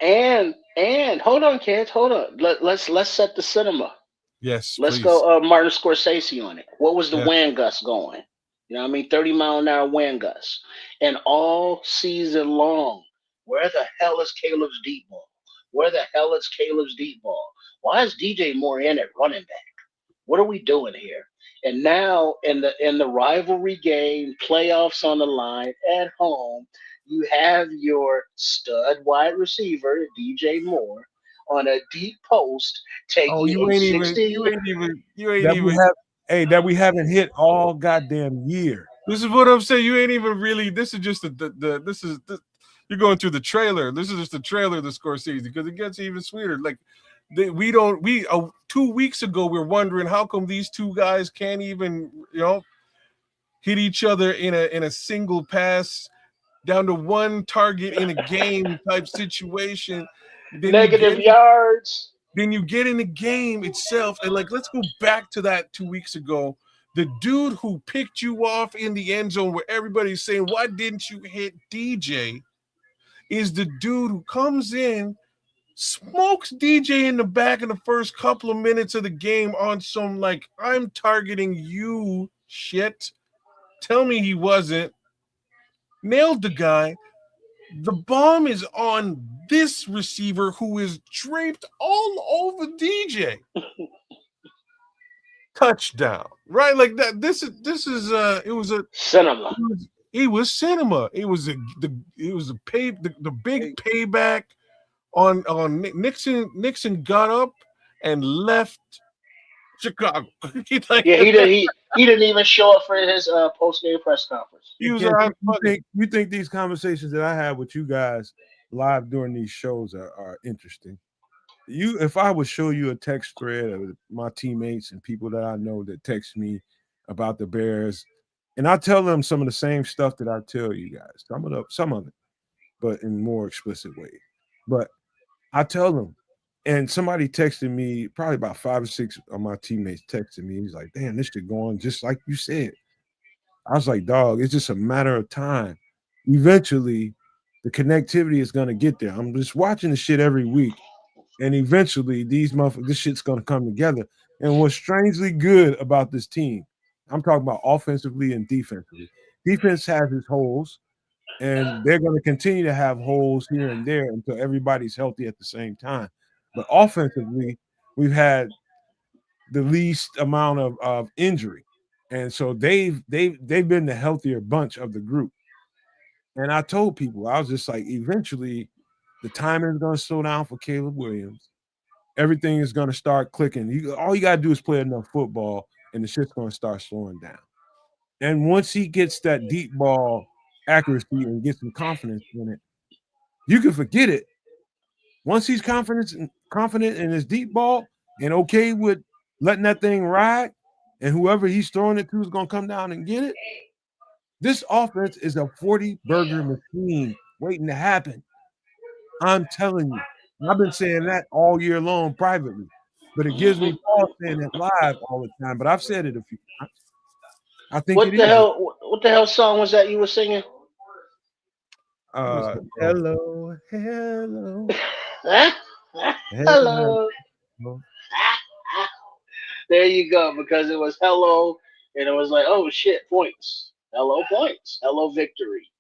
And hold on, kids, hold on. Let's set the cinema. Yes, let's please. go Martin Scorsese on it. What was the wind gust going? 30-mile-an-hour wind gust. And all season long, where the hell is Caleb's deep ball? Where the hell is Caleb's deep ball? Why is DJ Moore in at running back? What are we doing here? And now in the rivalry game, playoffs on the line at home, you have your stud wide receiver, DJ Moore, on a deep post taking that we haven't hit all goddamn year. This is what I'm saying. You ain't even really. This is just you're going through the trailer. This is just the trailer of the Scorsese because it gets even sweeter. Like 2 weeks ago we were wondering how come these two guys can't even hit each other in a single pass down to one target in a game type situation. Negative yards. Then you get in the game itself, and let's go back to that 2 weeks ago. The dude who picked you off in the end zone where everybody's saying, why didn't you hit DJ, is the dude who comes in, smokes DJ in the back in the first couple of minutes of the game on some I'm targeting you shit. Tell me he wasn't. Nailed the guy. The bomb is on this receiver who is draped all over DJ. Touchdown, right? Like that. This is it was a cinema. He was cinema. It was the big payback on Nixon. Nixon got up and left Chicago. He didn't even show up for his post game press conference. He was you think these conversations that I have with you guys live during these shows are interesting? If I would show you a text thread of my teammates and people that I know that text me about the Bears, and I tell them some of the same stuff that I tell you guys, some of it, but in more explicit ways. But I tell them, and somebody texted me, probably about 5 or 6 of my teammates texted me. He's like, "Damn, this shit going just like you said." I was like, "Dog, it's just a matter of time. Eventually, the connectivity is gonna get there. I'm just watching the shit every week, and eventually, this shit's gonna come together." And what's strangely good about this team, I'm talking about offensively and defensively. Defense has its holes, and they're going to continue to have holes here and there until everybody's healthy at the same time. But offensively, we've had the least amount of injury, and so they've been the healthier bunch of the group. And I told people, I was just like, eventually, the timing is going to slow down for Caleb Williams. Everything is going to start clicking. All you got to do is play enough football, and the shit's going to start slowing down. And once he gets that deep ball accuracy and gets some confidence in it, you can forget it. Once he's confident in his deep ball and okay with letting that thing ride, and whoever he's throwing it to is going to come down and get it, this offense is a 40-burger machine waiting to happen. I'm telling you. I've been saying that all year long privately, but it gives me pause saying it live all the time. But I've said it a few times. I think What the hell song was that you were singing? Hello. Hello. There you go, because it was hello, and it was like, oh shit, points. Hello points. Hello victory.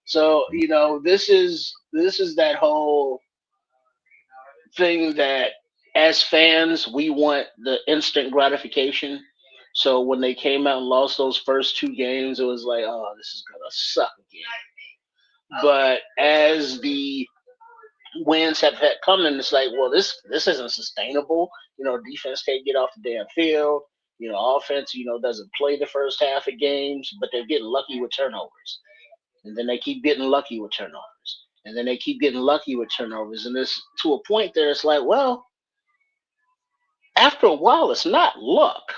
So, this is that whole thing that as fans we want the instant gratification. So when they came out and lost those first 2 games, it was like, oh, this is gonna suck again. But as the wins have come in, it's like, well, this isn't sustainable. Defense can't get off the damn field. Offense, doesn't play the first half of games, but they're getting lucky with turnovers. And then they keep getting lucky with turnovers. And then they keep getting lucky with turnovers. And it's to a point there, it's like, well, after a while, it's not luck.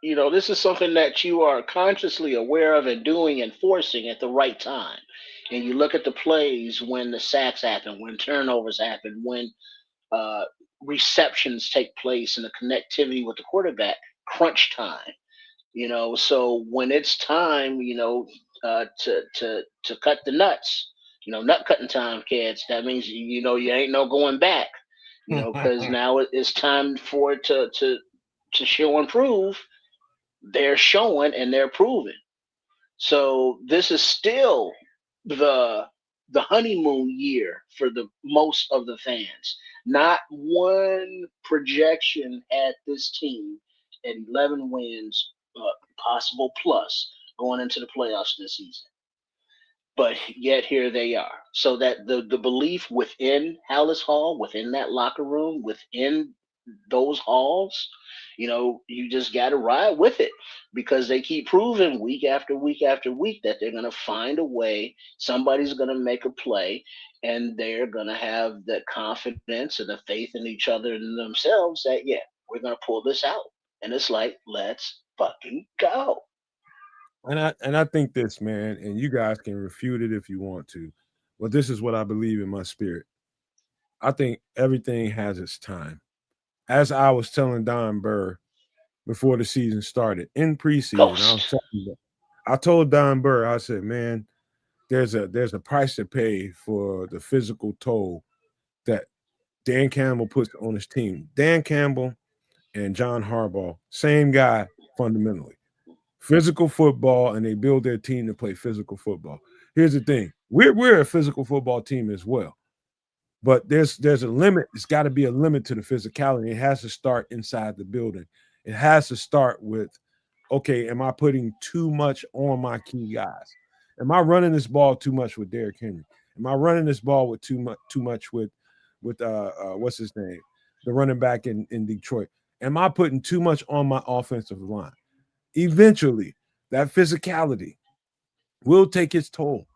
This is something that you are consciously aware of and doing and forcing at the right time. And you look at the plays when the sacks happen, when turnovers happen, when receptions take place, and the connectivity with the quarterback, crunch time. So when it's time, to cut the nuts, nut cutting time, kids. That means you ain't no going back. Because now it's time for it to show and prove. They're showing and they're proving. So this is still the honeymoon year for the most of the fans. Not one projection had this team at 11 wins, possible plus, going into the playoffs this season. But yet here they are. So that the belief within Hallis Hall, within that locker room, within those halls, you just got to ride with it, because they keep proving week after week after week that they're going to find a way. Somebody's going to make a play, and they're going to have that confidence and the faith in each other and themselves that, yeah, we're going to pull this out. And it's like, let's fucking go. And I think this, man, and you guys can refute it if you want to, but this is what I believe in my spirit. I think everything has its time. As I was telling Don Burr before the season started, in preseason, I told Don Burr, I said, man, there's a price to pay for the physical toll that Dan Campbell puts on his team. Dan Campbell and John Harbaugh, same guy fundamentally. Physical football, and they build their team to play physical football. Here's the thing. We're a physical football team as well. But there's a limit. It's got to be a limit to the physicality. It has to start inside the building. It has to start with, okay, am I putting too much on my key guys? Am I running this ball too much with Derrick Henry? Am I running this ball with too much with what's his name, the running back in Detroit? Am I putting too much on my offensive line? Eventually, that physicality will take its toll.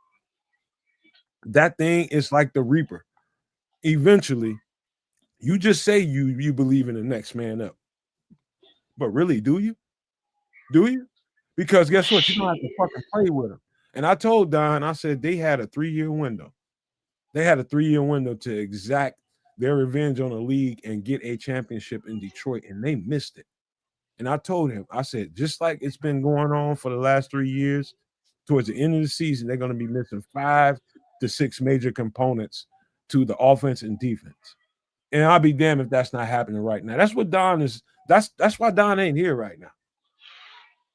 That thing is like the Reaper. Eventually, you just say you believe in the next man up, but really, do you? Do you? Because guess what? You don't have to fucking play with them. And I told Don, I said they had a 3-year window. They had a 3-year window to exact their revenge on the league and get a championship in Detroit, and they missed it. And I told him, I said, just like it's been going on for the last 3 years, towards the end of the season, they're going to be missing 5 to 6 major components to the offense and defense. And I'll be damned if that's not happening right now. That's what Don is. That's why Don ain't here right now.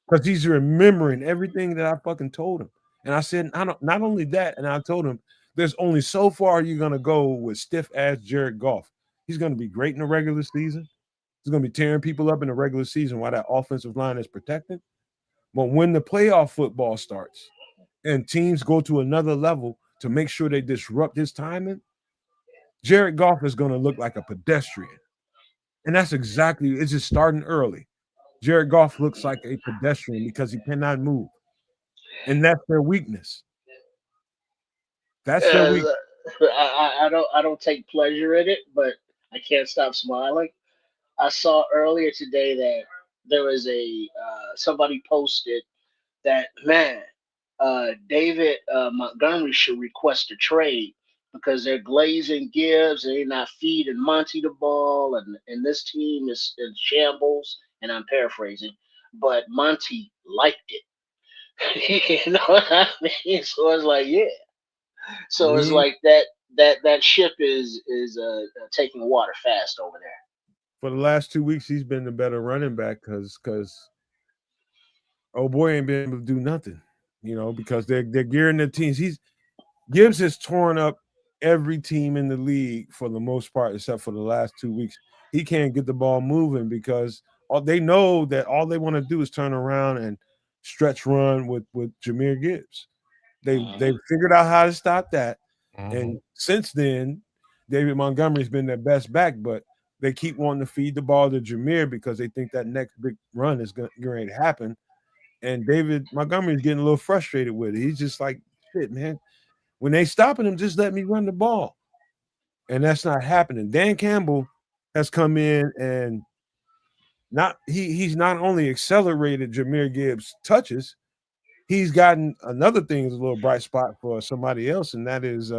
Because he's remembering everything that I fucking told him. And I said, not only that, and I told him, there's only so far you're going to go with stiff-ass Jared Goff. He's going to be great in the regular season. He's going to be tearing people up in the regular season while that offensive line is protected. But when the playoff football starts and teams go to another level to make sure they disrupt his timing, Jared Goff is going to look like a pedestrian. And that's exactly, it's just starting early. Jared Goff looks like a pedestrian because he cannot move. And that's their weakness. That's their weakness. I don't take pleasure in it, but I can't stop smiling. I saw earlier today that there was a somebody posted that man, David Montgomery should request a trade because they're glazing Gibbs and they're not feeding Monty the ball, and this team is in shambles. And I'm paraphrasing, but Monty liked it. You know what I mean? So it's like, yeah. So it's We like that ship is taking water fast over there. For the last 2 weeks, he's been the better running back because oh boy ain't been able to do nothing, because they're gearing their teams. Gibbs has torn up every team in the league for the most part, except for the last 2 weeks. He can't get the ball moving because they know that all they want to do is turn around and stretch run with Jahmyr Gibbs. They've figured out how to stop that. And since then, David Montgomery's been their best back, but they keep wanting to feed the ball to Jahmyr because they think that next big run is going to happen. And David Montgomery's getting a little frustrated with it. He's just like, shit, man. When they stopping him, just let me run the ball. And that's not happening. Dan Campbell has come in and he's not only accelerated Jahmyr Gibbs' touches, he's gotten another thing is a little bright spot for somebody else, and that is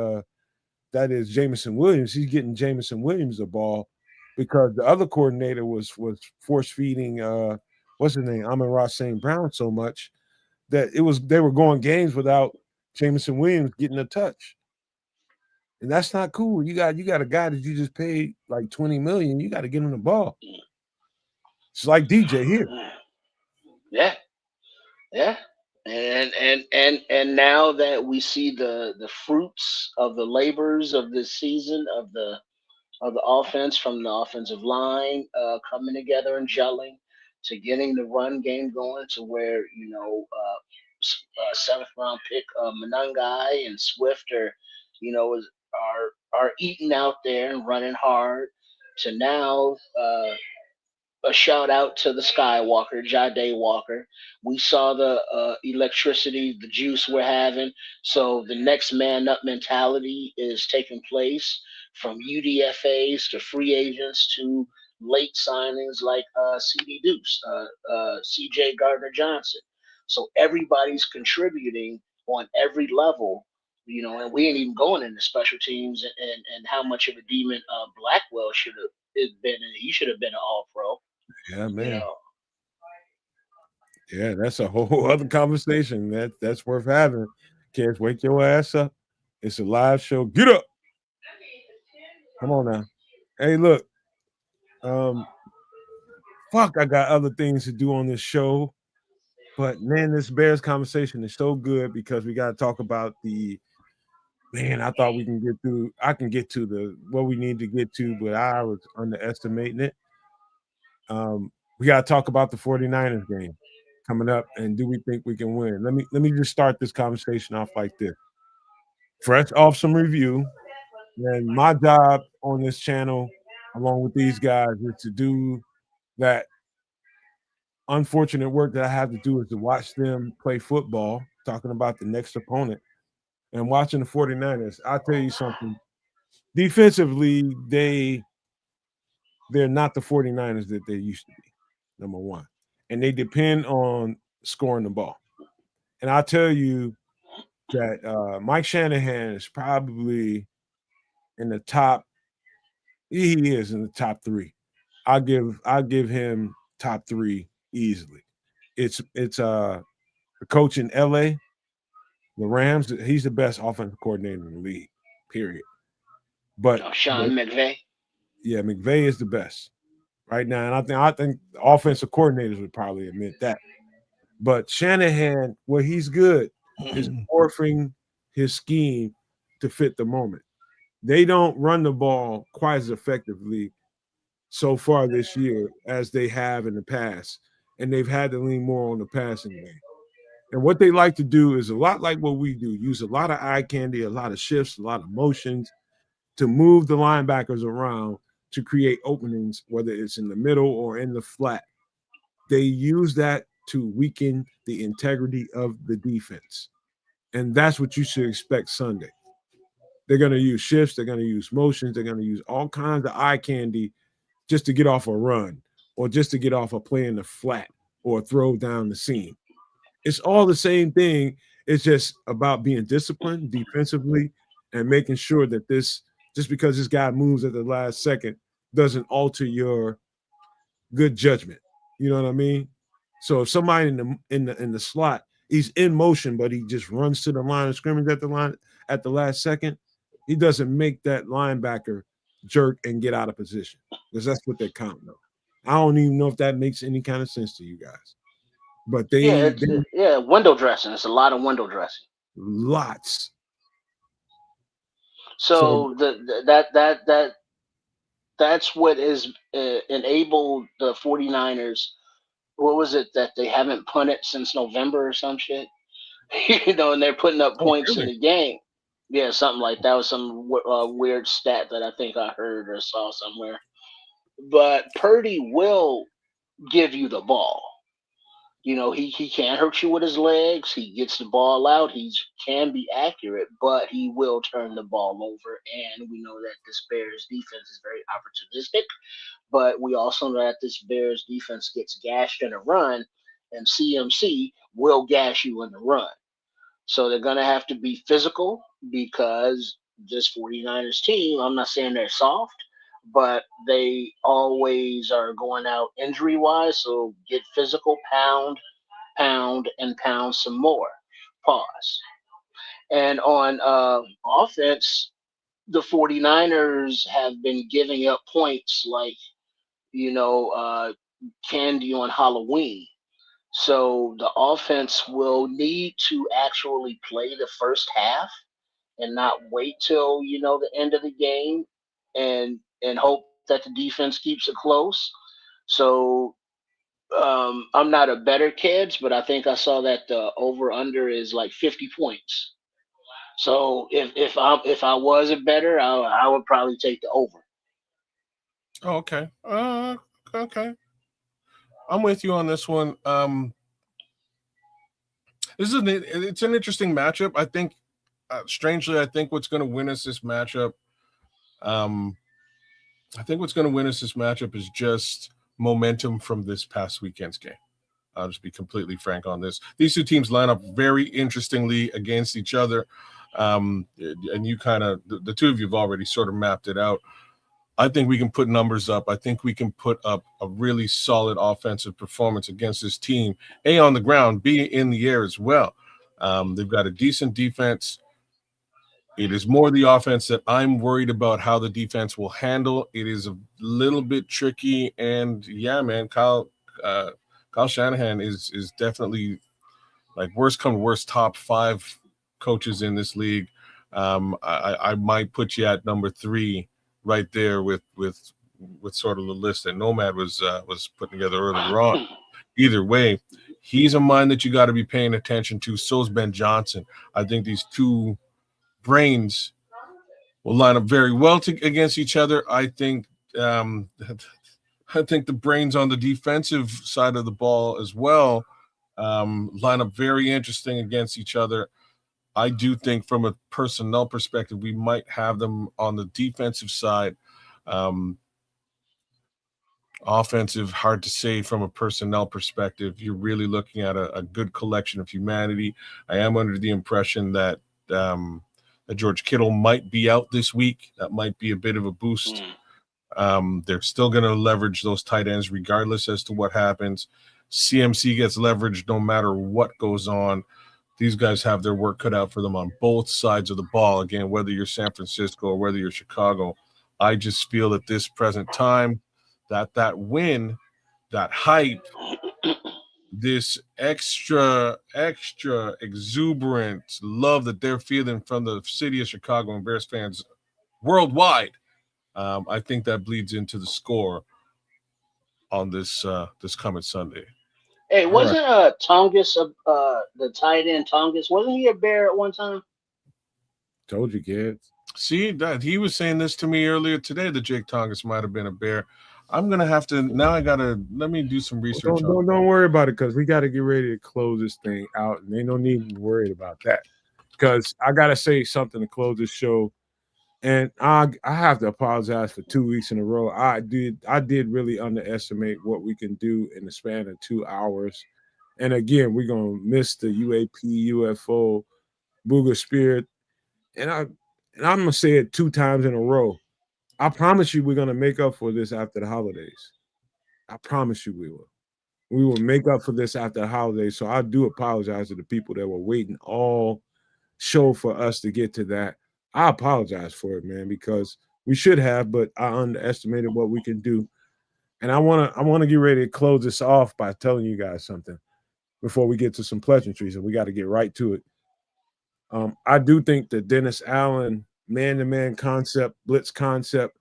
Jameson Williams. He's getting Jameson Williams the ball because the other coordinator was force feeding what's his name, Amon-Ra St. Brown so much that they were going games without Jameson Williams getting a touch. And that's not cool. You got a guy that you just paid like $20 million. You got to get him the ball. It's like DJ here. Yeah, yeah. And now that we see the fruits of the labors of this season of the offense from the offensive line coming together and gelling to getting the run game going to where seventh round pick Monangai and Swift are eating out there and running hard to now a shout out to the Skywalker, Jade Walker. We saw the electricity, the juice we're having. So the next man up mentality is taking place from UDFAs to free agents to late signings like CD Deuce, CJ Gardner Johnson. So everybody's contributing on every level, and we ain't even going into special teams and how much of a demon Blackwell should have been. He should have been an all pro. Yeah, man. Yeah, that's a whole other conversation. That's worth having. Kids, wake your ass up. It's a live show. Get up. Come on now. Hey, look. Fuck, I got other things to do on this show. But man, this Bears conversation is so good because we got to talk about I thought we can get through. I can get to what we need to get to, but I was underestimating it. We got to talk about the 49ers game coming up, and do we think we can win? Let me just start this conversation off like this. Fresh off some review, and my job on this channel, along with these guys, is to do that unfortunate work that I have to do is to watch them play football, talking about the next opponent, and watching the 49ers. I'll tell you something. Defensively, they're not the 49ers that they used to be, number one. And they depend on scoring the ball. And I'll tell you that Mike Shanahan is probably in the top. He is in the top 3. I'll give him top 3 easily. It's the coach in LA, the Rams. He's the best offensive coordinator in the league, period. But Sean McVay. Yeah, McVay is the best right now, and I think offensive coordinators would probably admit that. But Shanahan, where he's good, is morphing his scheme to fit the moment. They don't run the ball quite as effectively so far this year as they have in the past, and they've had to lean more on the passing game. And what they like to do is a lot like what we do: use a lot of eye candy, a lot of shifts, a lot of motions to move the linebackers around to create openings, whether it's in the middle or in the flat. They use that to weaken the integrity of the defense. And that's what you should expect Sunday. They're going to use shifts. They're going to use motions. They're going to use all kinds of eye candy just to get off a run or just to get off a play in the flat or throw down the seam. It's all the same thing. It's just about being disciplined defensively and making sure that this, just because this guy moves at the last second, doesn't alter your good judgment. You know what I mean? So if somebody in the slot, he's in motion, but he just runs to the line of scrimmage at the last second, he doesn't make that linebacker jerk and get out of position, because that's what they're counting on. I don't even know if that makes any kind of sense to you guys. But they window dressing. It's a lot of window dressing. Lots. So that's what is enabled the 49ers. What was it that they haven't punted since November or some shit? And they're putting up points in the game. Yeah, something like that. Was some weird stat that I think I heard or saw somewhere. But Purdy will give you the ball. He can't hurt you with his legs. He gets the ball out. He can be accurate, but he will turn the ball over. And we know that this Bears defense is very opportunistic. But we also know that this Bears defense gets gashed in a run, and CMC will gash you in the run. So they're going to have to be physical, because this 49ers team, I'm not saying they're soft, but they always are going out injury-wise. So get physical, pound, and pound some more. Pause. And on offense, the 49ers have been giving up points like, candy on Halloween. So the offense will need to actually play the first half and not wait till, the end of the game and hope that the defense keeps it close. So I'm not a better kids, but I think I saw that the over under is like 50 points. So if I was a better, I would probably take the over. Oh, okay. Okay. I'm with you on this one. It's an interesting matchup. I think, strangely, I think what's going to win us this matchup, is just momentum from this past weekend's game. I'll just be completely frank on this. These two teams line up very interestingly against each other. And you the two of you have already sort of mapped it out. I think we can put numbers up. I think we can put up a really solid offensive performance against this team, A, on the ground, B, in the air as well. They've got a decent defense. It is more the offense that I'm worried about how the defense will handle. It is a little bit tricky. And, yeah, man, Kyle Shanahan is definitely, like, worst come worst, top 5 coaches in this league. I might put you at number 3 right there with sort of the list that Nomad was putting together earlier on. Either way, He's a mind that you got to be paying attention to. So is Ben Johnson. I think these two brains will line up very well against each other. I think the brains on the defensive side of the ball as well line up very interesting against each other. I do think from a personnel perspective, we might have them on the defensive side. Offensive, hard to say from a personnel perspective. You're really looking at a good collection of humanity. I am under the impression that George Kittle might be out this week. That might be a bit of a boost. They're still going to leverage those tight ends regardless as to what happens. CMC gets leveraged no matter what goes on. These guys have their work cut out for them on both sides of the ball. Again, whether you're San Francisco or whether you're Chicago, I just feel at this present time that win, that hype, this extra exuberant love that they're feeling from the city of Chicago and Bears fans worldwide, I think that bleeds into the score on this coming Sunday. Hey, wasn't Tongus the tight end Tongus? Wasn't he a Bear at one time? Told you, kids. See that he was saying this to me earlier today that Jake Tongus might have been a Bear. I'm gonna have to now. I gotta let me do some research. Don't worry about it because we got to get ready to close this thing out, and ain't no need to be worried about that. Because I gotta say something to close this show, and I have to apologize for 2 weeks in a row. I did really underestimate what we can do in the span of 2 hours, and again we're gonna miss the UAP UFO Buga Spirit, and I'm gonna say it 2 times in a row. I promise you we're going to make up for this after the holidays. I promise you we will. We will make up for this after the holidays. So I do apologize to the people that were waiting all show for us to get to that. I apologize for it, man, because we should have, but I underestimated what we can do. And I want to get ready to close this off by telling you guys something before we get to some pleasantries, and we got to get right to it. I do think the Dennis Allen man-to-man concept, blitz concept,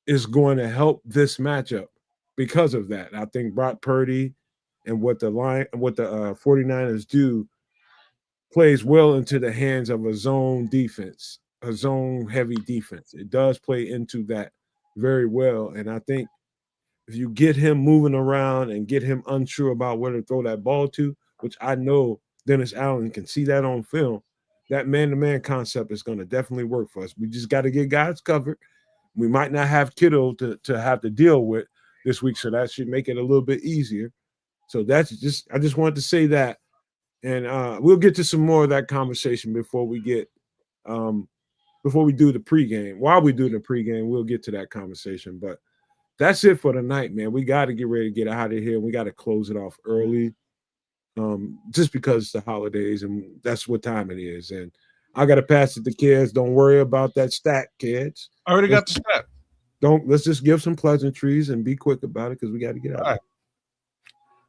is going to help this matchup because of that. I think Brock Purdy and what the 49ers do plays well into the hands of a zone defense, a zone-heavy defense. It does play into that very well, and I think if you get him moving around and get him unsure about where to throw that ball to, which I know Dennis Allen can see that on film, that man-to-man concept is going to definitely work for us. We just got to get guys covered. We might not have Kittle to have to deal with this week, so that should make it a little bit easier. So that's I just wanted to say that, and we'll get to some more of that conversation before we do the pregame. While we do the pregame, we'll get to that conversation. But that's it for tonight, man. We got to get ready to get out of here. We got to close it off early. Just because it's the holidays and that's what time it is. And I got to pass it to kids. Don't worry about that stat, kids. I already got the stat. Let's just give some pleasantries and be quick about it because we got to get out. All right.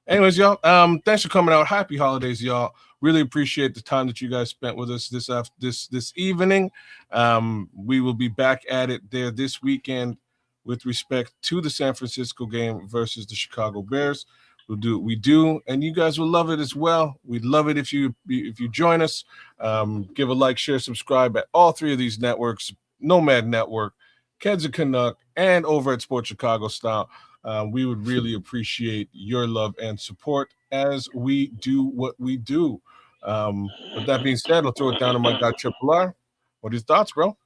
Anyways, y'all, thanks for coming out. Happy holidays, y'all. Really appreciate the time that you guys spent with us this evening. We will be back at it there this weekend with respect to the San Francisco game versus the Chicago Bears. We'll do what we do, and you guys will love it as well. We'd love it if you join us. Give a like, share, subscribe at all 3 of these networks: Nomad Network, Keds and Canuck, and over at Sports Chicago Style. We would really appreciate your love and support as we do what we do. With that being said, I'll throw it down to my guy Triple R. What are your thoughts, bro?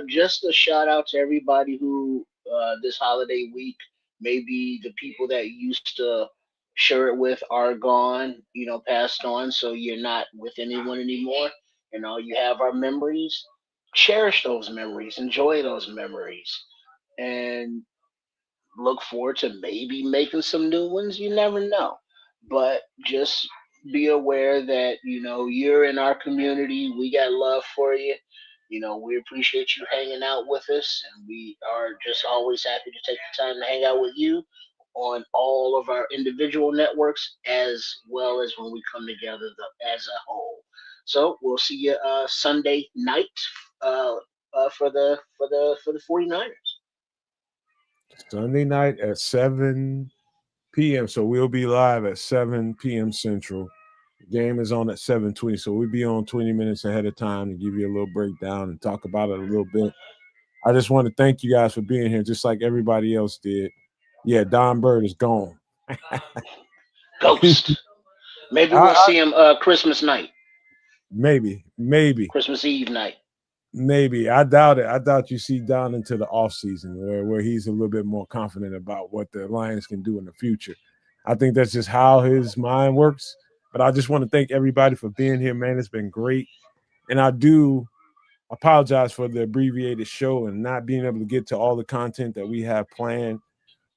Just a shout out to everybody who this holiday week, maybe the people that used to share it with are gone, passed on, so you're not with anyone anymore. You have our memories. Cherish those memories, enjoy those memories, and look forward to maybe making some new ones. You never know. But just be aware that, you're in our community. We got love for you. We appreciate you hanging out with us, and we are just always happy to take the time to hang out with you on all of our individual networks as well as when we come together as a whole. So we'll see you Sunday night for the 49ers. Sunday night at 7 p.m. So we'll be live at 7 p.m. Central. Game is on at 7:20, so we'll be on 20 minutes ahead of time to give you a little breakdown and talk about it a little bit. I just want to thank you guys for being here, just like everybody else did. Yeah, Don Bird is gone. Ghost. Maybe I, we'll I, see him Christmas night, maybe, Christmas Eve night. maybe. I doubt it. I doubt you see Don into the off season where he's a little bit more confident about what the Lions can do in the future. I think that's just how his mind works. But I just want to thank everybody for being here, man. It's been great. And I do apologize for the abbreviated show and not being able to get to all the content that we have planned.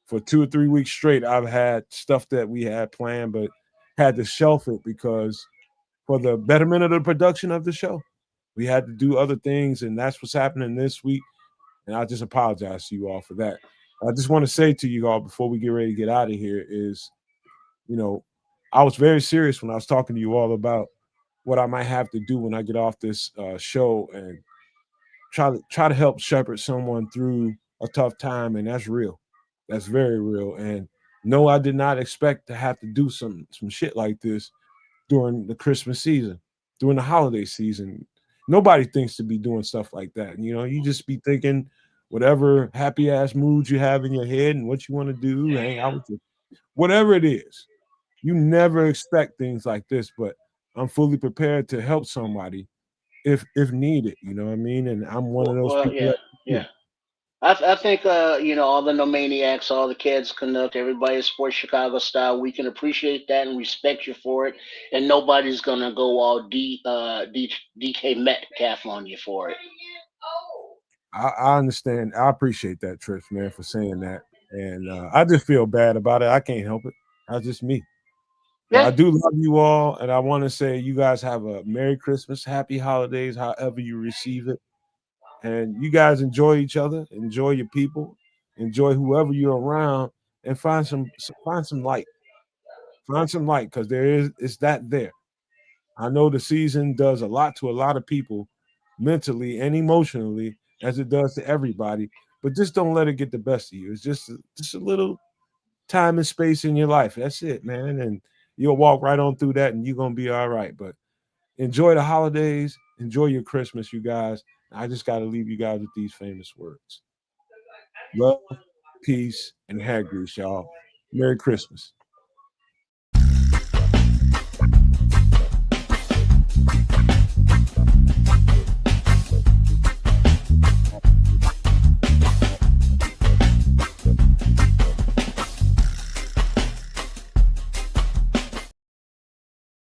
For 2 or 3 weeks straight, I've had stuff that we had planned, but had to shelf it because for the betterment of the production of the show, we had to do other things, and that's what's happening this week. And I just apologize to you all for that. I just want to say to you all before we get ready to get out of here is, you know, I was very serious when I was talking to you all about what I might have to do when I get off this show and try to help shepherd someone through a tough time, and that's real. That's very real. And no, I did not expect to have to do some shit like this during the Christmas season, during the holiday season. Nobody thinks to be doing stuff like that. You know, you just be thinking whatever happy ass mood you have in your head and what you want to do, hang out with you, whatever it is. You never expect things like this, but I'm fully prepared to help somebody if needed. You know what I mean? And I'm one of those Well, people yeah, that yeah. I think all the no maniacs, all the kids, Canuck, everybody in sports Chicago style. We can appreciate that and respect you for it, and nobody's gonna go all DK Metcalf on you for it. I understand. I appreciate that, Trish, man, for saying that. And I just feel bad about it. I can't help it. That's just me. But I Yeah, do love you all, and I want to say you guys have a Merry Christmas, Happy Holidays, however you receive it, and you guys enjoy each other, enjoy your people, enjoy whoever you're around, and find some light, because there is it's that there. I know the season does a lot to a lot of people, mentally and emotionally, as it does to everybody. But just don't let it get the best of you. It's just a little time and space in your life. That's it, man. And you'll walk right on through that and you're gonna be all right. But enjoy the holidays, enjoy your Christmas, you guys. I just gotta leave you guys with these famous words. Love, peace, and hair grease, y'all. Merry Christmas.